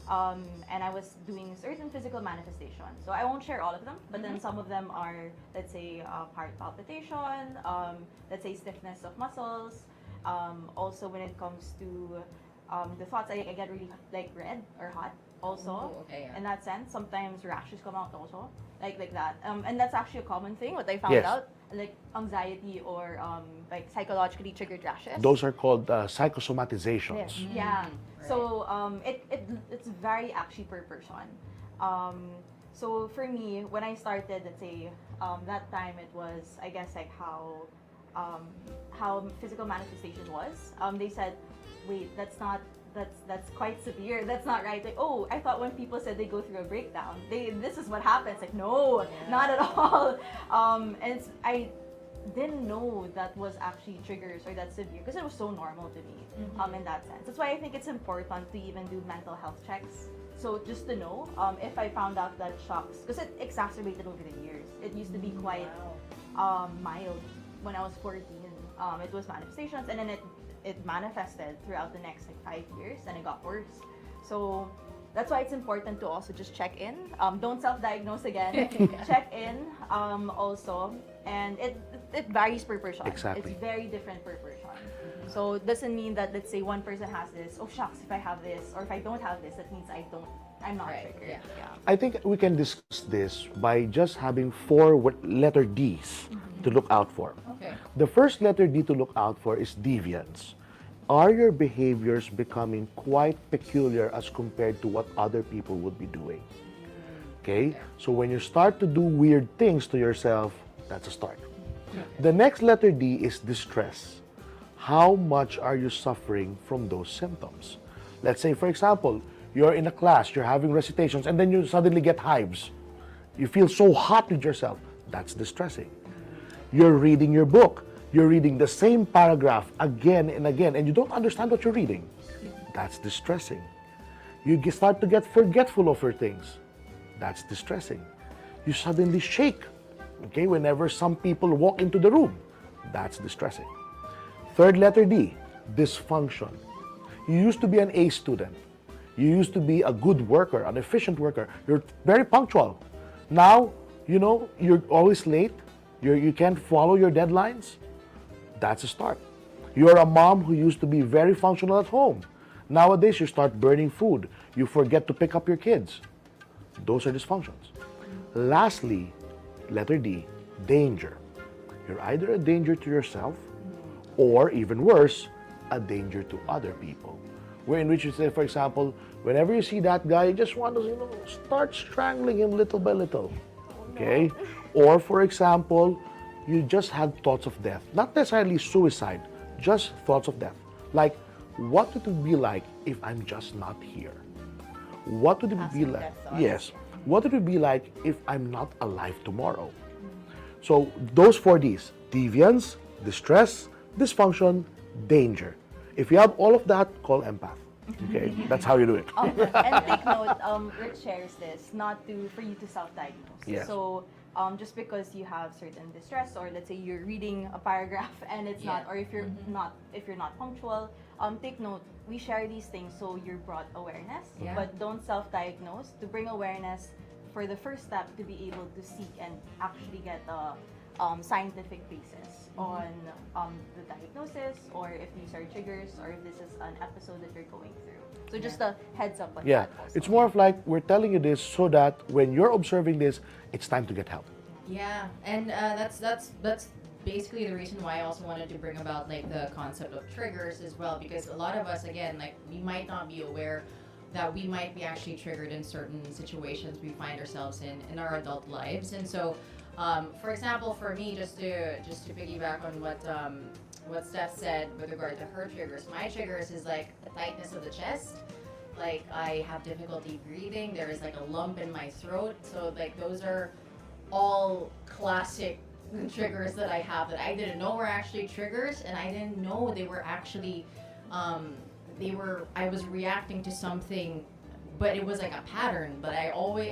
And I was doing certain physical manifestations. So I won't share all of them, but then some of them are, let's say, heart palpitation, let's say stiffness of muscles. Also, when it comes to the thoughts, I get really, like, red or hot also. Ooh, okay, yeah. In that sense, sometimes rashes come out also, like that. And that's actually a common thing, what I found Yes. out, like anxiety or like psychologically triggered rashes. Those are called psychosomatizations. Yes. Yeah. Right. So it's very actually per person. So for me, when I started, let's say, that time it was, I guess, like how physical manifestation was. They said, wait, that's quite severe. That's not right. Like, oh, I thought when people said they go through a breakdown, this is what happens. Like, no, not at all. And didn't know that was actually triggers or that severe because it was so normal to me in that sense. That's why I think it's important to even do mental health checks. So just to know if I found out that shocks, because it exacerbated over the years. It used to be quite mild when I was 14. It was manifestations, and then it manifested throughout the next like 5 years, and it got worse. So that's why it's important to also just check in. Don't self-diagnose again. Check in also, and it varies per person. Exactly. It's very different per person. So it doesn't mean that, let's say one person has this, oh shucks, if I have this, or if I don't have this, that means I'm not triggered. Yeah. I think we can discuss this by just having 4 letter Ds to look out for. Okay. The first letter D to look out for is deviance. Are your behaviors becoming quite peculiar as compared to what other people would be doing? Okay? So when you start to do weird things to yourself, that's a start. The next letter D is distress. How much are you suffering from those symptoms? Let's say, for example, you're in a class, you're having recitations, and then you suddenly get hives. You feel so hot with yourself. That's distressing. You're reading your book. You're reading the same paragraph again and again, and you don't understand what you're reading. That's distressing. You start to get forgetful over things. That's distressing. You suddenly shake, okay, whenever some people walk into the room. That's distressing. Third letter D, dysfunction. You used to be an A student. You used to be a good worker, an efficient worker. You're very punctual. Now, you're always late. You can't follow your deadlines. That's a start. You're a mom who used to be very functional at home. Nowadays, you start burning food. You forget to pick up your kids. Those are dysfunctions. Lastly, letter D, danger. You're either a danger to yourself or, even worse, a danger to other people. In which you say, for example, whenever you see that guy, you just want to start strangling him little by little. Okay? Or, for example, you just had thoughts of death. Not necessarily suicide, just thoughts of death. Like, what would it be like if I'm just not here? What would it be like? Yes. What would it be like if I'm not alive tomorrow? So those 4 Ds: deviance, distress, dysfunction, danger. If you have all of that, call Empath. Okay, that's how you do it. And take note, Rich shares this for you to self-diagnose. Yes. So just because you have certain distress, or let's say you're reading a paragraph and it's not, or if you're not punctual, take note. We share these things so you're brought awareness, but don't self-diagnose. To bring awareness, for the first step to be able to seek and actually get a scientific basis on the diagnosis, or if these are triggers, or if this is an episode that you're going through. So just a heads up on that also. It's more of like we're telling you this so that when you're observing this, it's time to get help. Yeah, and that's basically the reason why I also wanted to bring about like the concept of triggers as well, because a lot of us, again, like we might not be aware that we might be actually triggered in certain situations we find ourselves in our adult lives. And so for example, for me, just to piggyback on what Steph said with regard to her triggers, my triggers is like the tightness of the chest. Like I have difficulty breathing. There is like a lump in my throat. So like those are all classic triggers that I have that I didn't know were actually triggers, and I didn't know they were actually I was reacting to something, but it was like a pattern. But I always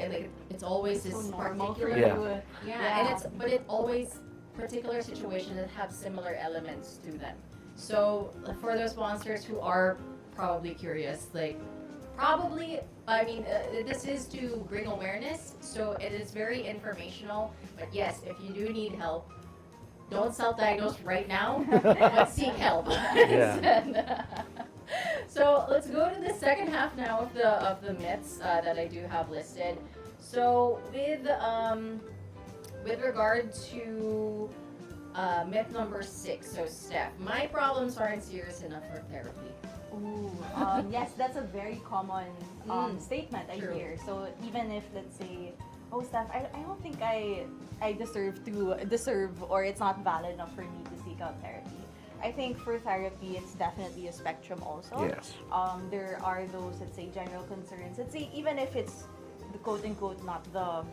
it's always this particular and it's always particular situations that have similar elements to them. So for those monsters who are probably curious, this is to bring awareness, so it is very informational. But yes, if you do need help, don't self-diagnose right now, but seek help. So let's go to the second half now of the myths that I do have listed. So with regard to myth number 6, so Steph, my problems aren't serious enough for therapy. Ooh, yes, that's a very common statement I hear. So even if, let's say, oh Steph, I don't think I deserve or it's not valid enough for me to seek out therapy. I think for therapy, it's definitely a spectrum also. Yes. There are those, let's say, general concerns. Let's say even if it's the quote-unquote not the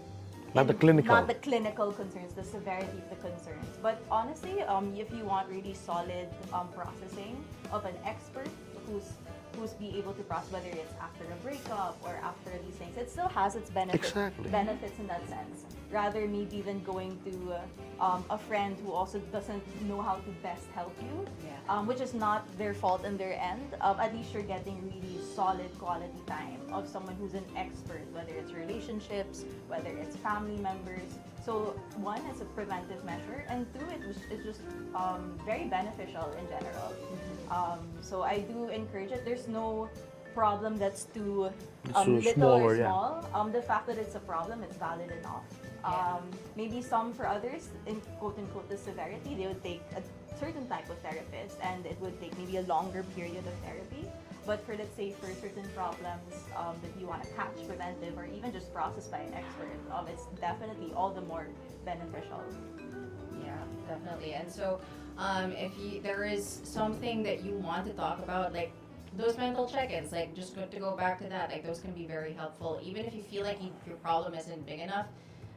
Not the clinical. Not the clinical concerns, the severity of the concerns. But honestly, if you want really solid processing of an expert who's be able to process, whether it's after a breakup or after these things, it still has its benefits. Exactly. Benefits in that sense. Rather maybe than going to a friend who also doesn't know how to best help you, which is not their fault in their end. At least you're getting really solid quality time of someone who's an expert, whether it's relationships, whether it's family members. So one, it's a preventive measure, and two, it's just very beneficial in general. So I do encourage it. There's no problem that's too little small, or yeah. small. The fact that it's a problem, it's valid enough. Maybe some for others, in quote unquote the severity, they would take a certain type of therapist, and it would take maybe a longer period of therapy. But for, let's say, for certain problems that you want to catch preventive or even just processed by an expert, it's definitely all the more beneficial. Yeah, definitely. And so, if there is something that you want to talk about, like those mental check-ins, like just to go back to that, like those can be very helpful. Even if you feel like your problem isn't big enough,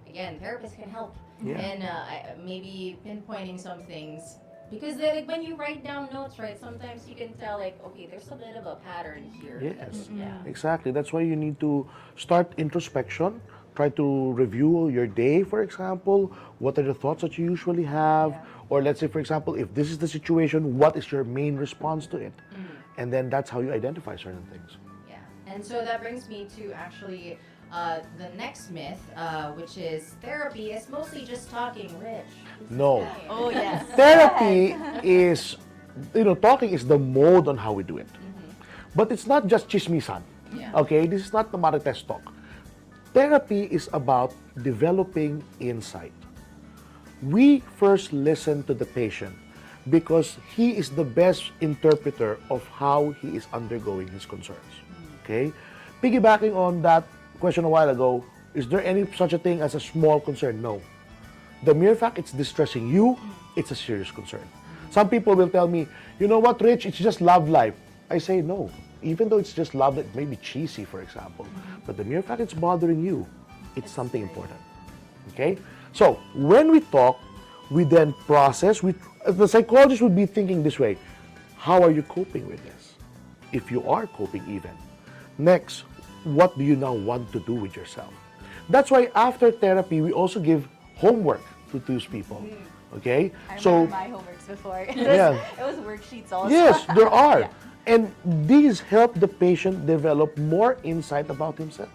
again, therapists can help. Yeah. And maybe pinpointing some things. Because then, like, when you write down notes, right, sometimes you can tell, like, okay, there's a bit of a pattern here. Yes, Yeah. exactly. That's why you need to start introspection. Try to review your day, for example. What are the thoughts that you usually have? Or let's say, for example, if this is the situation, what is your main response to it? And then that's how you identify certain things. Yeah. And so that brings me to actually the next myth, which is therapy is mostly just talking, Rich. No. Oh yes. Therapy is, talking is the mode on how we do it. But it's not just chismisan. Yeah. Okay, this is not the Marites talk. Therapy is about developing insight. We first listen to the patient because he is the best interpreter of how he is undergoing his concerns. Okay? Piggybacking on that question a while ago, is there any such a thing as a small concern? No. The mere fact it's distressing you, it's a serious concern. Some people will tell me, you know what, Rich, it's just love life. I say no. Even though it's just love life, it may be cheesy, for example. But the mere fact it's bothering you, it's something important. Okay? So, when we talk, we then process. The psychologist would be thinking this way, how are you coping with this? If you are coping even. Next, what do you now want to do with yourself? That's why after therapy, we also give homework to those people. Okay? I remember my homeworks before. It was worksheets also. Yes, there are. Yeah. And these help the patient develop more insight about himself.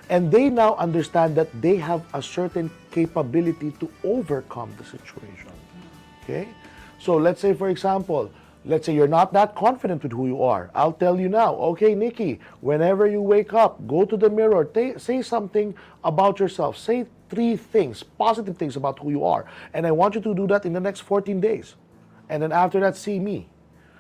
And they now understand that they have a certain capability to overcome the situation. Okay? So let's say, for example, let's say you're not that confident with who you are. I'll tell you now, okay, Nikki, whenever you wake up, go to the mirror, say something about yourself. Say 3 things, positive things about who you are. And I want you to do that in the next 14 days. And then after that, see me.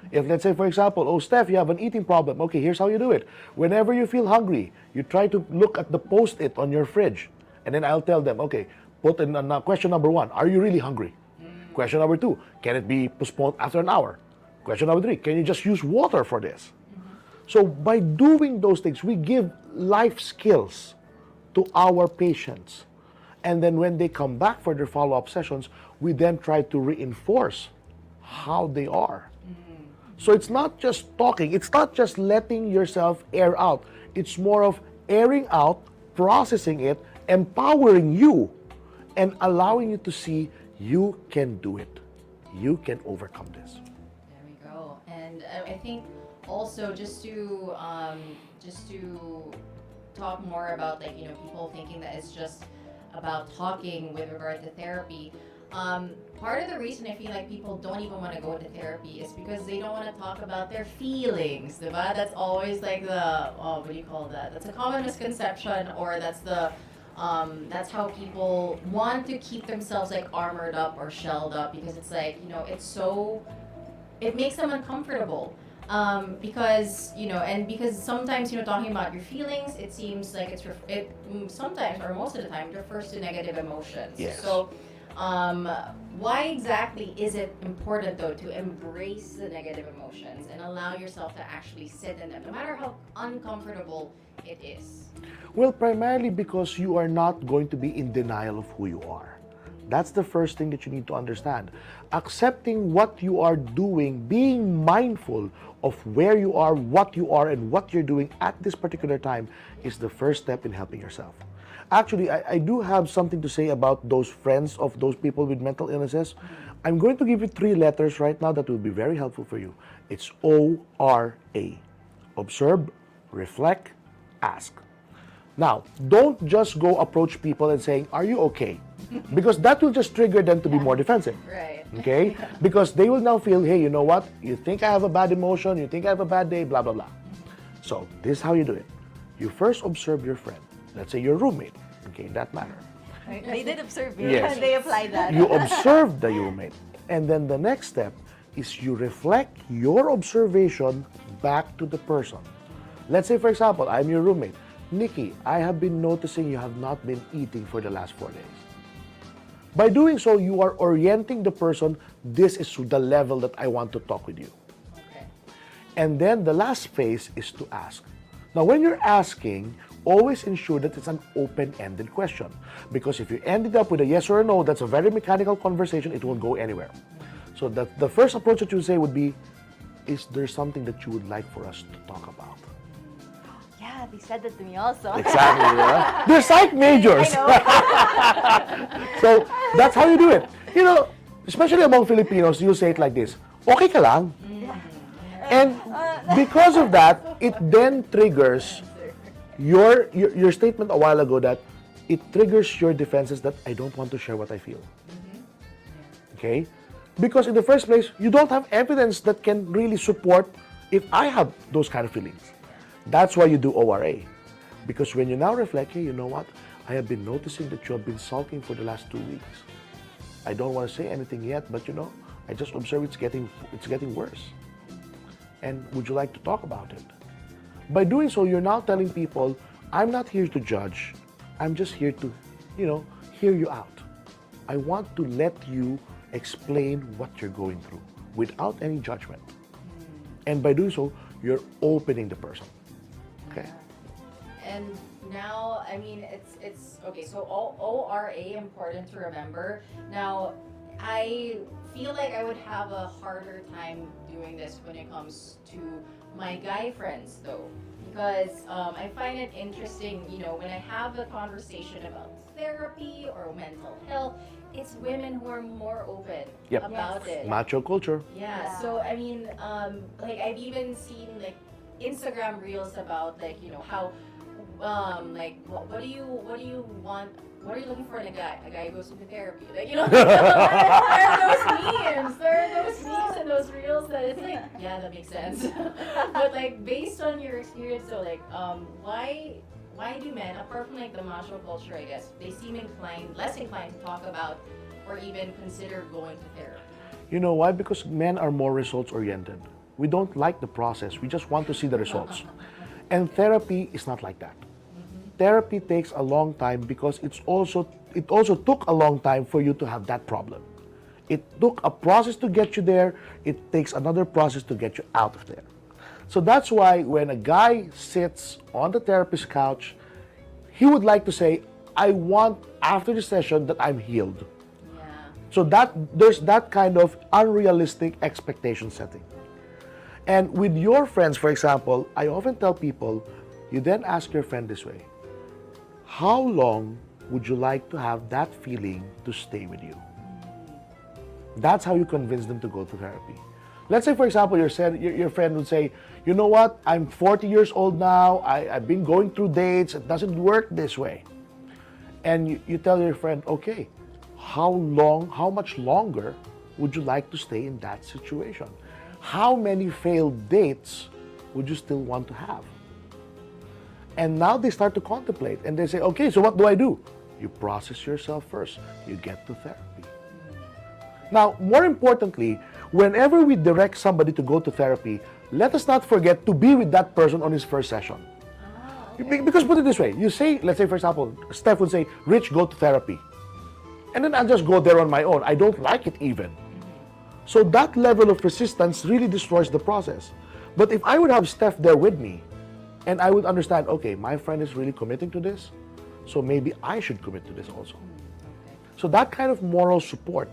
If, let's say, for example, oh, Steph, you have an eating problem. Okay, here's how you do it. Whenever you feel hungry, you try to look at the Post-it on your fridge. And then I'll tell them, okay, put in question number 1, are you really hungry? Question number 2, can it be postponed after an hour? Question number 3, can you just use water for this? So by doing those things, we give life skills to our patients. And then when they come back for their follow-up sessions, we then try to reinforce how they are. So it's not just talking, it's not just letting yourself air out. It's more of airing out, processing it, empowering you, and allowing you to see you can do it. You can overcome this. There we go. And I think also just to talk more about, like, people thinking that it's just about talking with regard to therapy. Part of the reason I feel like people don't even want to go to therapy is because they don't want to talk about their feelings, diba? That's always like what do you call that? That's a common misconception, or that's how people want to keep themselves like armored up or shelled up, because it's like, it makes them uncomfortable. Because sometimes, talking about your feelings, it seems like it sometimes or most of the time refers to negative emotions. Yes. So Why exactly is it important though to embrace the negative emotions and allow yourself to actually sit in them, no matter how uncomfortable it is? Well, primarily because you are not going to be in denial of who you are. That's the first thing that you need to understand. Accepting what you are doing, being mindful of where you are, and what you're doing at this particular time is the first step in helping yourself. Actually, I do have something to say about those friends of those people with mental illnesses. I'm going to give you 3 letters right now that will be very helpful for you. It's ORA. Observe, reflect, ask. Now, don't just go approach people and saying, "Are you okay?" Because that will just trigger them to be more defensive. Right. Okay? Because they will now feel, hey, you know what? You think I have a bad emotion, you think I have a bad day, blah, blah, blah. So, this is how you do it. You first observe your friend. Let's say your roommate. Okay, in that manner. They did observe you. Yes. They applied that. You observe the roommate. And then the next step is you reflect your observation back to the person. Let's say, for example, I'm your roommate. Nikki, I have been noticing you have not been eating for the last 4 days. By doing so, you are orienting the person, this is the level that I want to talk with you. Okay. And then the last phase is to ask. Now, when you're asking, always ensure that it's an open-ended question. Because if you ended up with a yes or a no, that's a very mechanical conversation, it won't go anywhere. So the first approach that you say would be, is there something that you would like for us to talk about? Yeah, they said that to me also. Exactly. Yeah? They're psych majors. So that's how you do it. You know, especially among Filipinos, you say it like this, okay ka lang? And because of that, it then triggers your statement a while ago that it triggers your defenses that I don't want to share what I feel. Okay? Because in the first place, you don't have evidence that can really support if I have those kind of feelings. That's why you do ORA. Because when you now reflect, hey, you know what? I have been noticing that you have been sulking for the last 2 weeks. I don't want to say anything yet, but you know, I just observe it's getting worse. And would you like to talk about it? By doing so, you're now telling people, I'm not here to judge. I'm just here to, hear you out. I want to let you explain what you're going through without any judgment. And by doing so, you're opening the person. Okay? And now, I mean, it's okay. So ORA, important to remember. Now, I feel like I would have a harder time doing this when it comes to my guy friends, though, because I find it interesting. When I have a conversation about therapy or mental health, it's women who are more open about it. Macho culture. Yeah. So I mean, like I've even seen like Instagram reels about like how like what do you want? What are you looking for in a guy? A guy who goes to therapy. Like there are those memes. There are those memes and those reels that it's like, yeah, that makes sense. But like based on your experience, so like why do men, apart from like the macho culture, I guess, they seem less inclined to talk about or even consider going to therapy? You know why? Because men are more results oriented. We don't like the process. We just want to see the results. And therapy is not like that. Therapy takes a long time because it also took a long time for you to have that problem. It took a process to get you there. It takes another process to get you out of there. So that's why when a guy sits on the therapist's couch, he would like to say, I want after the session that I'm healed. Yeah. So there's that kind of unrealistic expectation setting. And with your friends, for example, I often tell people, you then ask your friend this way, how long would you like to have that feeling to stay with you? That's how you convince them to go to therapy. Let's say, for example, your friend would say, you know what, I'm 40 years old now, I've been going through dates, it doesn't work this way. And you tell your friend, okay, how much longer would you like to stay in that situation? How many failed dates would you still want to have? And now they start to contemplate and they say, okay, so what do I do? You process yourself first. You get to therapy. Now, more importantly, whenever we direct somebody to go to therapy, let us not forget to be with that person on his first session. Okay. Because put it this way, you say, let's say for example, Steph would say, Rich, go to therapy. and then I'll just go there on my own. I don't like it even. So that level of resistance really destroys the process. But if I would have Steph there with me, and I would understand, okay, my friend is really committing to this, so maybe I should commit to this also. So that kind of moral support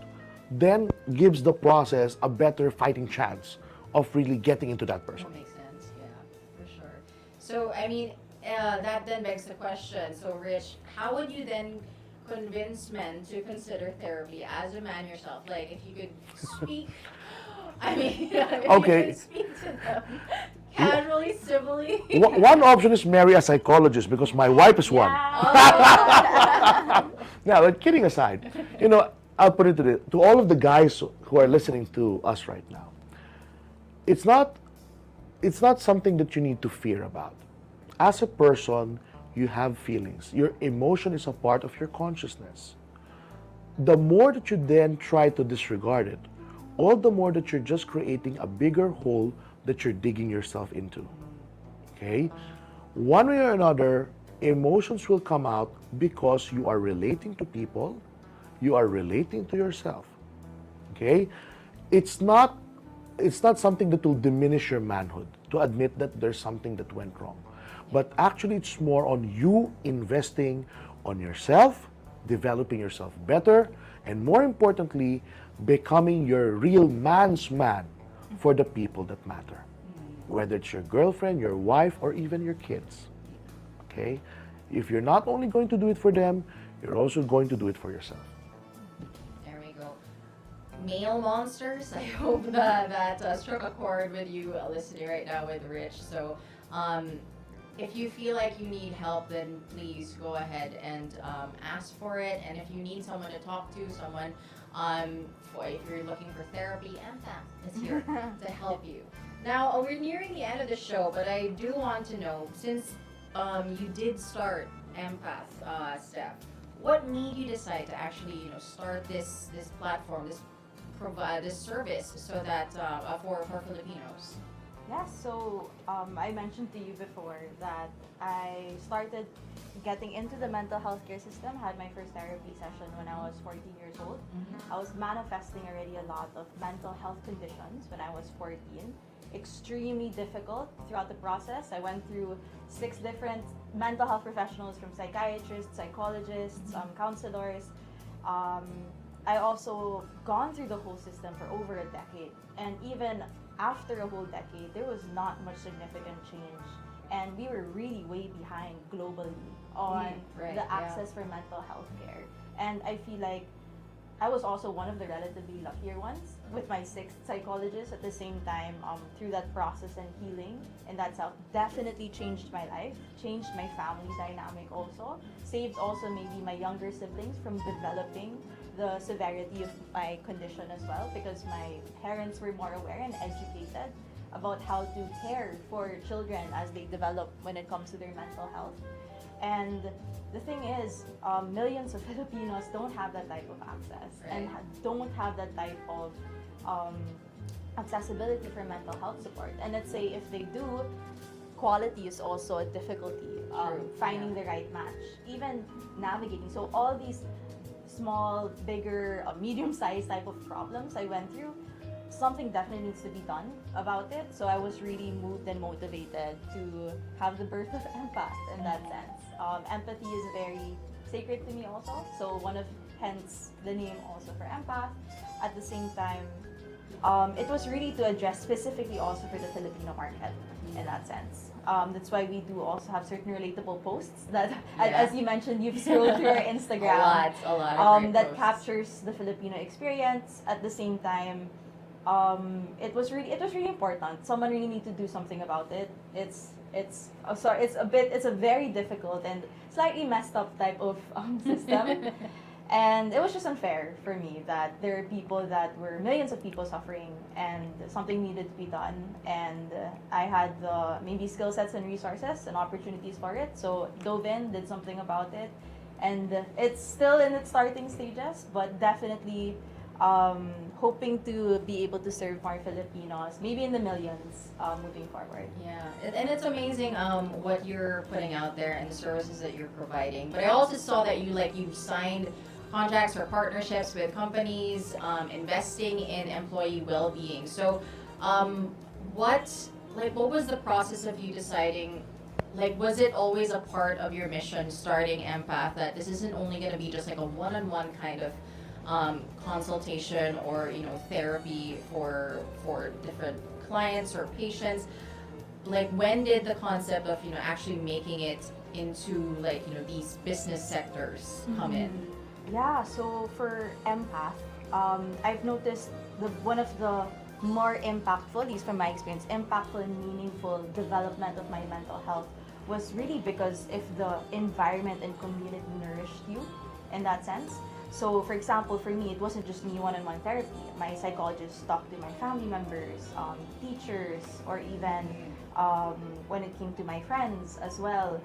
then gives the process a better fighting chance of really getting into that person. That makes sense, yeah, for sure. So, I mean, that then begs the question. So, Rich, how would you then convince men to consider therapy as a man yourself? Like, if you could speak, I mean, if Okay. you could speak to them casually, civilly. One option is marry a psychologist because my wife is one. Now, but kidding aside, I'll put it to all of the guys who are listening to us right now. It's not something that you need to fear about. As a person, you have feelings. Your emotion is a part of your consciousness. The more that you then try to disregard it, all the more that you're just creating a bigger hole that you're digging yourself into. Okay? One way or another, emotions will come out because you are relating to people, you are relating to yourself. Okay? It's not something that will diminish your manhood to admit that there's something that went wrong. But actually, it's more on you investing on yourself, developing yourself better, and more importantly, becoming your real man's man for the people that matter. Whether it's your girlfriend, your wife, or even your kids. Okay? If you're not only going to do it for them, you're also going to do it for yourself. There we go. Male monsters, I hope that struck a chord with you listening right now with Rich. So, if you feel like you need help, then please go ahead and ask for it. And if you need someone to talk to, if you're looking for therapy, Empath is here to help you. Now, we're nearing the end of the show, but I do want to know, since you did start Empath, Steph, what made you decide to actually, start this platform, this service, so that for Filipinos? Yeah, so I mentioned to you before that I started getting into the mental health care system, had my first therapy session when I was 14 years old. I was manifesting already a lot of mental health conditions when I was 14. Extremely difficult throughout the process. I went through 6 different mental health professionals, from psychiatrists, psychologists, counselors. I also gone through the whole system for over a decade, and even after a whole decade, there was not much significant change, and we were really way behind globally on the access for mental health care. And I feel like I was also one of the relatively luckier ones with my 6th psychologist at the same time. Through that process and healing, and that's definitely changed my life, changed my family dynamic also, saved also maybe my younger siblings from developing the severity of my condition as well, because my parents were more aware and educated about how to care for children as they develop when it comes to their mental health. And the thing is, millions of Filipinos don't have that type of access, and don't have that type of accessibility for mental health support. And let's say if they do, quality is also a difficulty, finding the right match, even navigating. So all these small, bigger, medium-sized type of problems I went through, something definitely needs to be done about it. So I was really moved and motivated to have the birth of Empath in that sense. Empathy is very sacred to me also, so hence the name also for Empath. At the same time, it was really to address specifically also for the Filipino market in that sense. That's why we do also have certain relatable posts that, as you mentioned, you've scrolled through our Instagram. a lot of that posts. captures the Filipino experience. At the same time, it was really important. Someone really need to do something about it. It's a very difficult and slightly messed up type of system. And it was just unfair for me that there are people that were millions of people suffering, and something needed to be done. And I had the maybe skill sets and resources and opportunities for it. So dove in, did something about it. And it's still in its starting stages, but definitely hoping to be able to serve more Filipinos, maybe in the millions, moving forward. Yeah, and it's amazing what you're putting out there and the services that you're providing. But I also saw that you signed contracts or partnerships with companies, investing in employee well-being. So, what was the process of you deciding? Like, was it always a part of your mission starting Empath that this isn't only going to be just like a one-on-one kind of consultation or therapy for different clients or patients? Like, when did the concept of actually making it into these business sectors come in? Yeah, so for Empath, I've noticed one of the more impactful, at least from my experience, impactful and meaningful development of my mental health was really because if the environment and community nourished you in that sense. So for example, for me, it wasn't just me one-on-one therapy. My psychologist talked to my family members, teachers, or even when it came to my friends as well,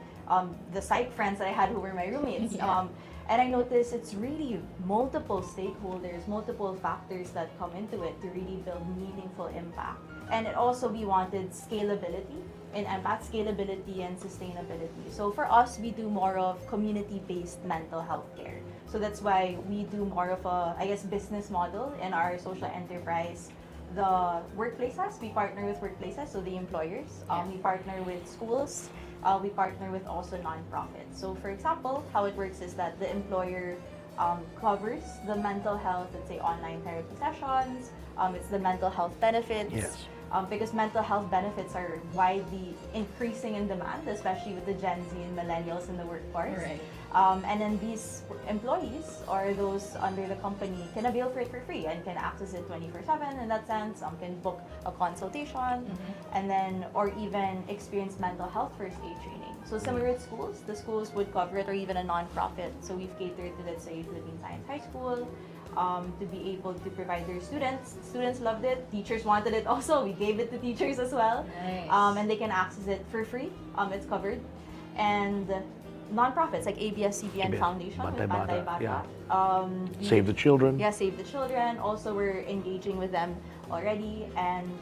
the psych friends that I had who were my roommates. Yeah. And I noticed it's really multiple stakeholders, multiple factors that come into it to really build meaningful impact. And it also, we wanted scalability in Empath, scalability and sustainability. So for us, we do more of community-based mental health care. So that's why we do more of a, business model in our social enterprise. The workplaces, we partner with workplaces, so the employers. We partner with schools. We partner with also nonprofits. So for example, how it works is that the employer covers the mental health, let's say online therapy sessions, it's the mental health benefits. Yes. Because mental health benefits are widely increasing in demand, especially with the Gen Z and millennials in the workforce. Right. And then these employees or those under the company can avail for it for free and can access it 24/7 in that sense, can book a consultation and then, or even experience mental health first aid training. So similar with schools, the schools would cover it, or even a nonprofit. So we've catered to, let's say, Philippine Science High School, to be able to provide their students. Students loved it. Teachers wanted it also. We gave it to teachers as well. Nice. And they can access it for free. It's covered. And nonprofits like ABS-CBN Foundation with Bantay Bantay Bata, Bata. Save the Children. Yeah, Save the Children. Also, we're engaging with them already. And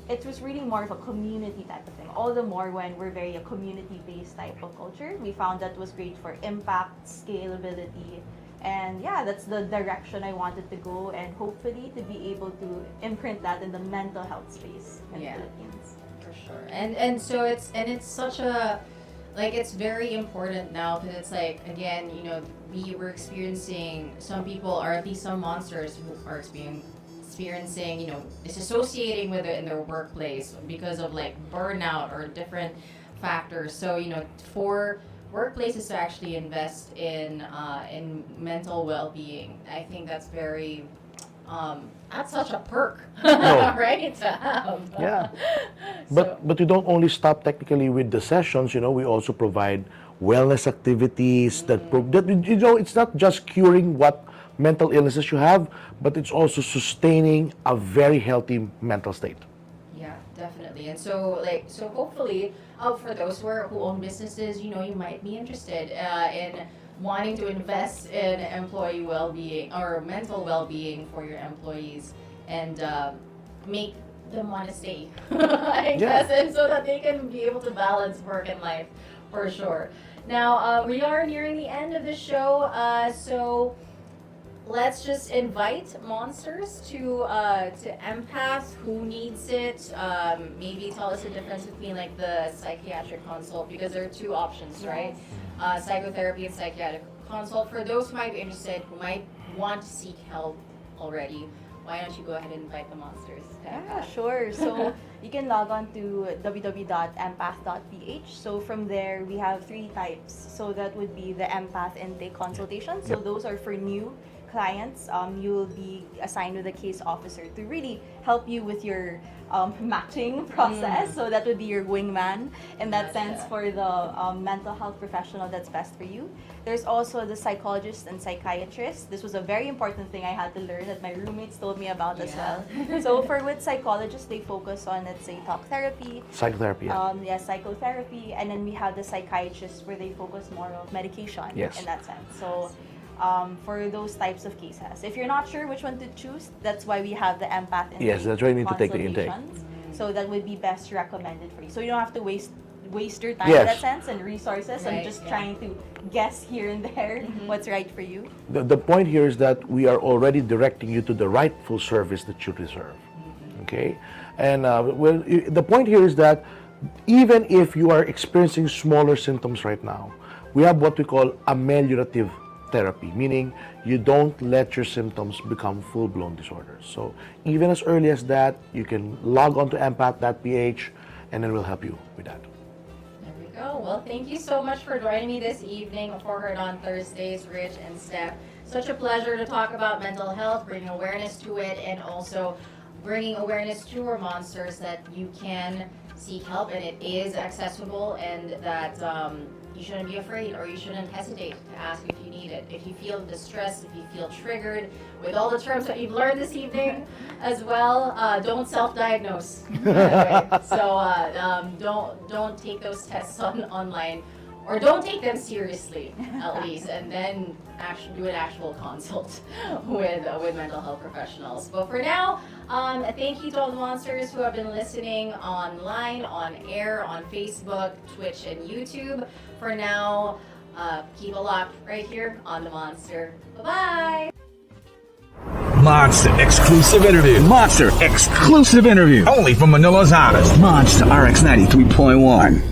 it was really more of a community type of thing. All the more when we're very a community-based type of culture. We found that was great for impact, scalability, and yeah, that's the direction I wanted to go, and hopefully to be able to imprint that in the mental health space in the Philippines. For sure. And so it's such a, it's very important now, because it's again, we were experiencing, some people, or at least some monsters who are experiencing, disassociating with it in their workplace because of burnout or different factors. So, for workplaces to actually invest in mental well-being, I think that's very that's such a perk, right, to have. Yeah. But we don't only stop technically with the sessions. We also provide wellness activities that it's not just curing what mental illnesses you have, but it's also sustaining a very healthy mental state. Yeah, definitely. And so hopefully, for those who own businesses, you might be interested in wanting to invest in employee well-being or mental well-being for your employees, and make them want to stay, I guess, and so that they can be able to balance work and life, for sure. Now, we are nearing the end of the show, so let's just invite monsters to Empath. Who needs it? Maybe tell us the difference between the psychiatric consult, because there are two options, right? Psychotherapy and psychiatric consult. For those who might be interested, who might want to seek help already, why don't you go ahead and invite the monsters to Yeah, Empath? sure. So you can log on to www.empath.ph. So from there, we have 3 types. So that would be the Empath intake consultation. So those are for new clients. You will be assigned with a case officer to really help you with your matching process. So that would be your wingman in that sense for the mental health professional that's best for you. There's also the psychologist and psychiatrist. This was a very important thing I had to learn that my roommates told me about as well. So with psychologists, they focus on, let's say, talk therapy. Psychotherapy. Psychotherapy. And then we have the psychiatrists where they focus more on medication in that sense. So for those types of cases. If you're not sure which one to choose, that's why we have the Empath intake. Yes, that's why you need to take the intake. So that would be best recommended for you. So you don't have to waste your time Yes. in that sense and resources Right, and just yeah. trying to guess here and there what's right for you. The point here is that we are already directing you to the rightful service that you deserve. Okay? And the point here is that even if you are experiencing smaller symptoms right now, we have what we call ameliorative therapy, meaning you don't let your symptoms become full-blown disorders. So even as early as that, you can log on to Empath.ph and then we'll help you with that. There we go. Well, thank you so much for joining me this evening for Heard on Thursdays, Rich and Steph. Such a pleasure to talk about mental health, bringing awareness to it, and also bringing awareness to our monsters that you can seek help and it is accessible, and that you shouldn't be afraid or you shouldn't hesitate to ask if you need it. If you feel distressed, if you feel triggered, with all the terms that you've learned this evening as well, don't self-diagnose. Okay? So don't take those tests online, or don't take them seriously at least, and then actually do an actual consult with mental health professionals. But for now, thank you to all the monsters who have been listening online, on air, on Facebook, Twitch, and YouTube. For now, keep a lock right here on The Monster. Bye-bye! Monster exclusive interview. Monster exclusive interview. Only from Manila's hottest. Monster RX 93.1.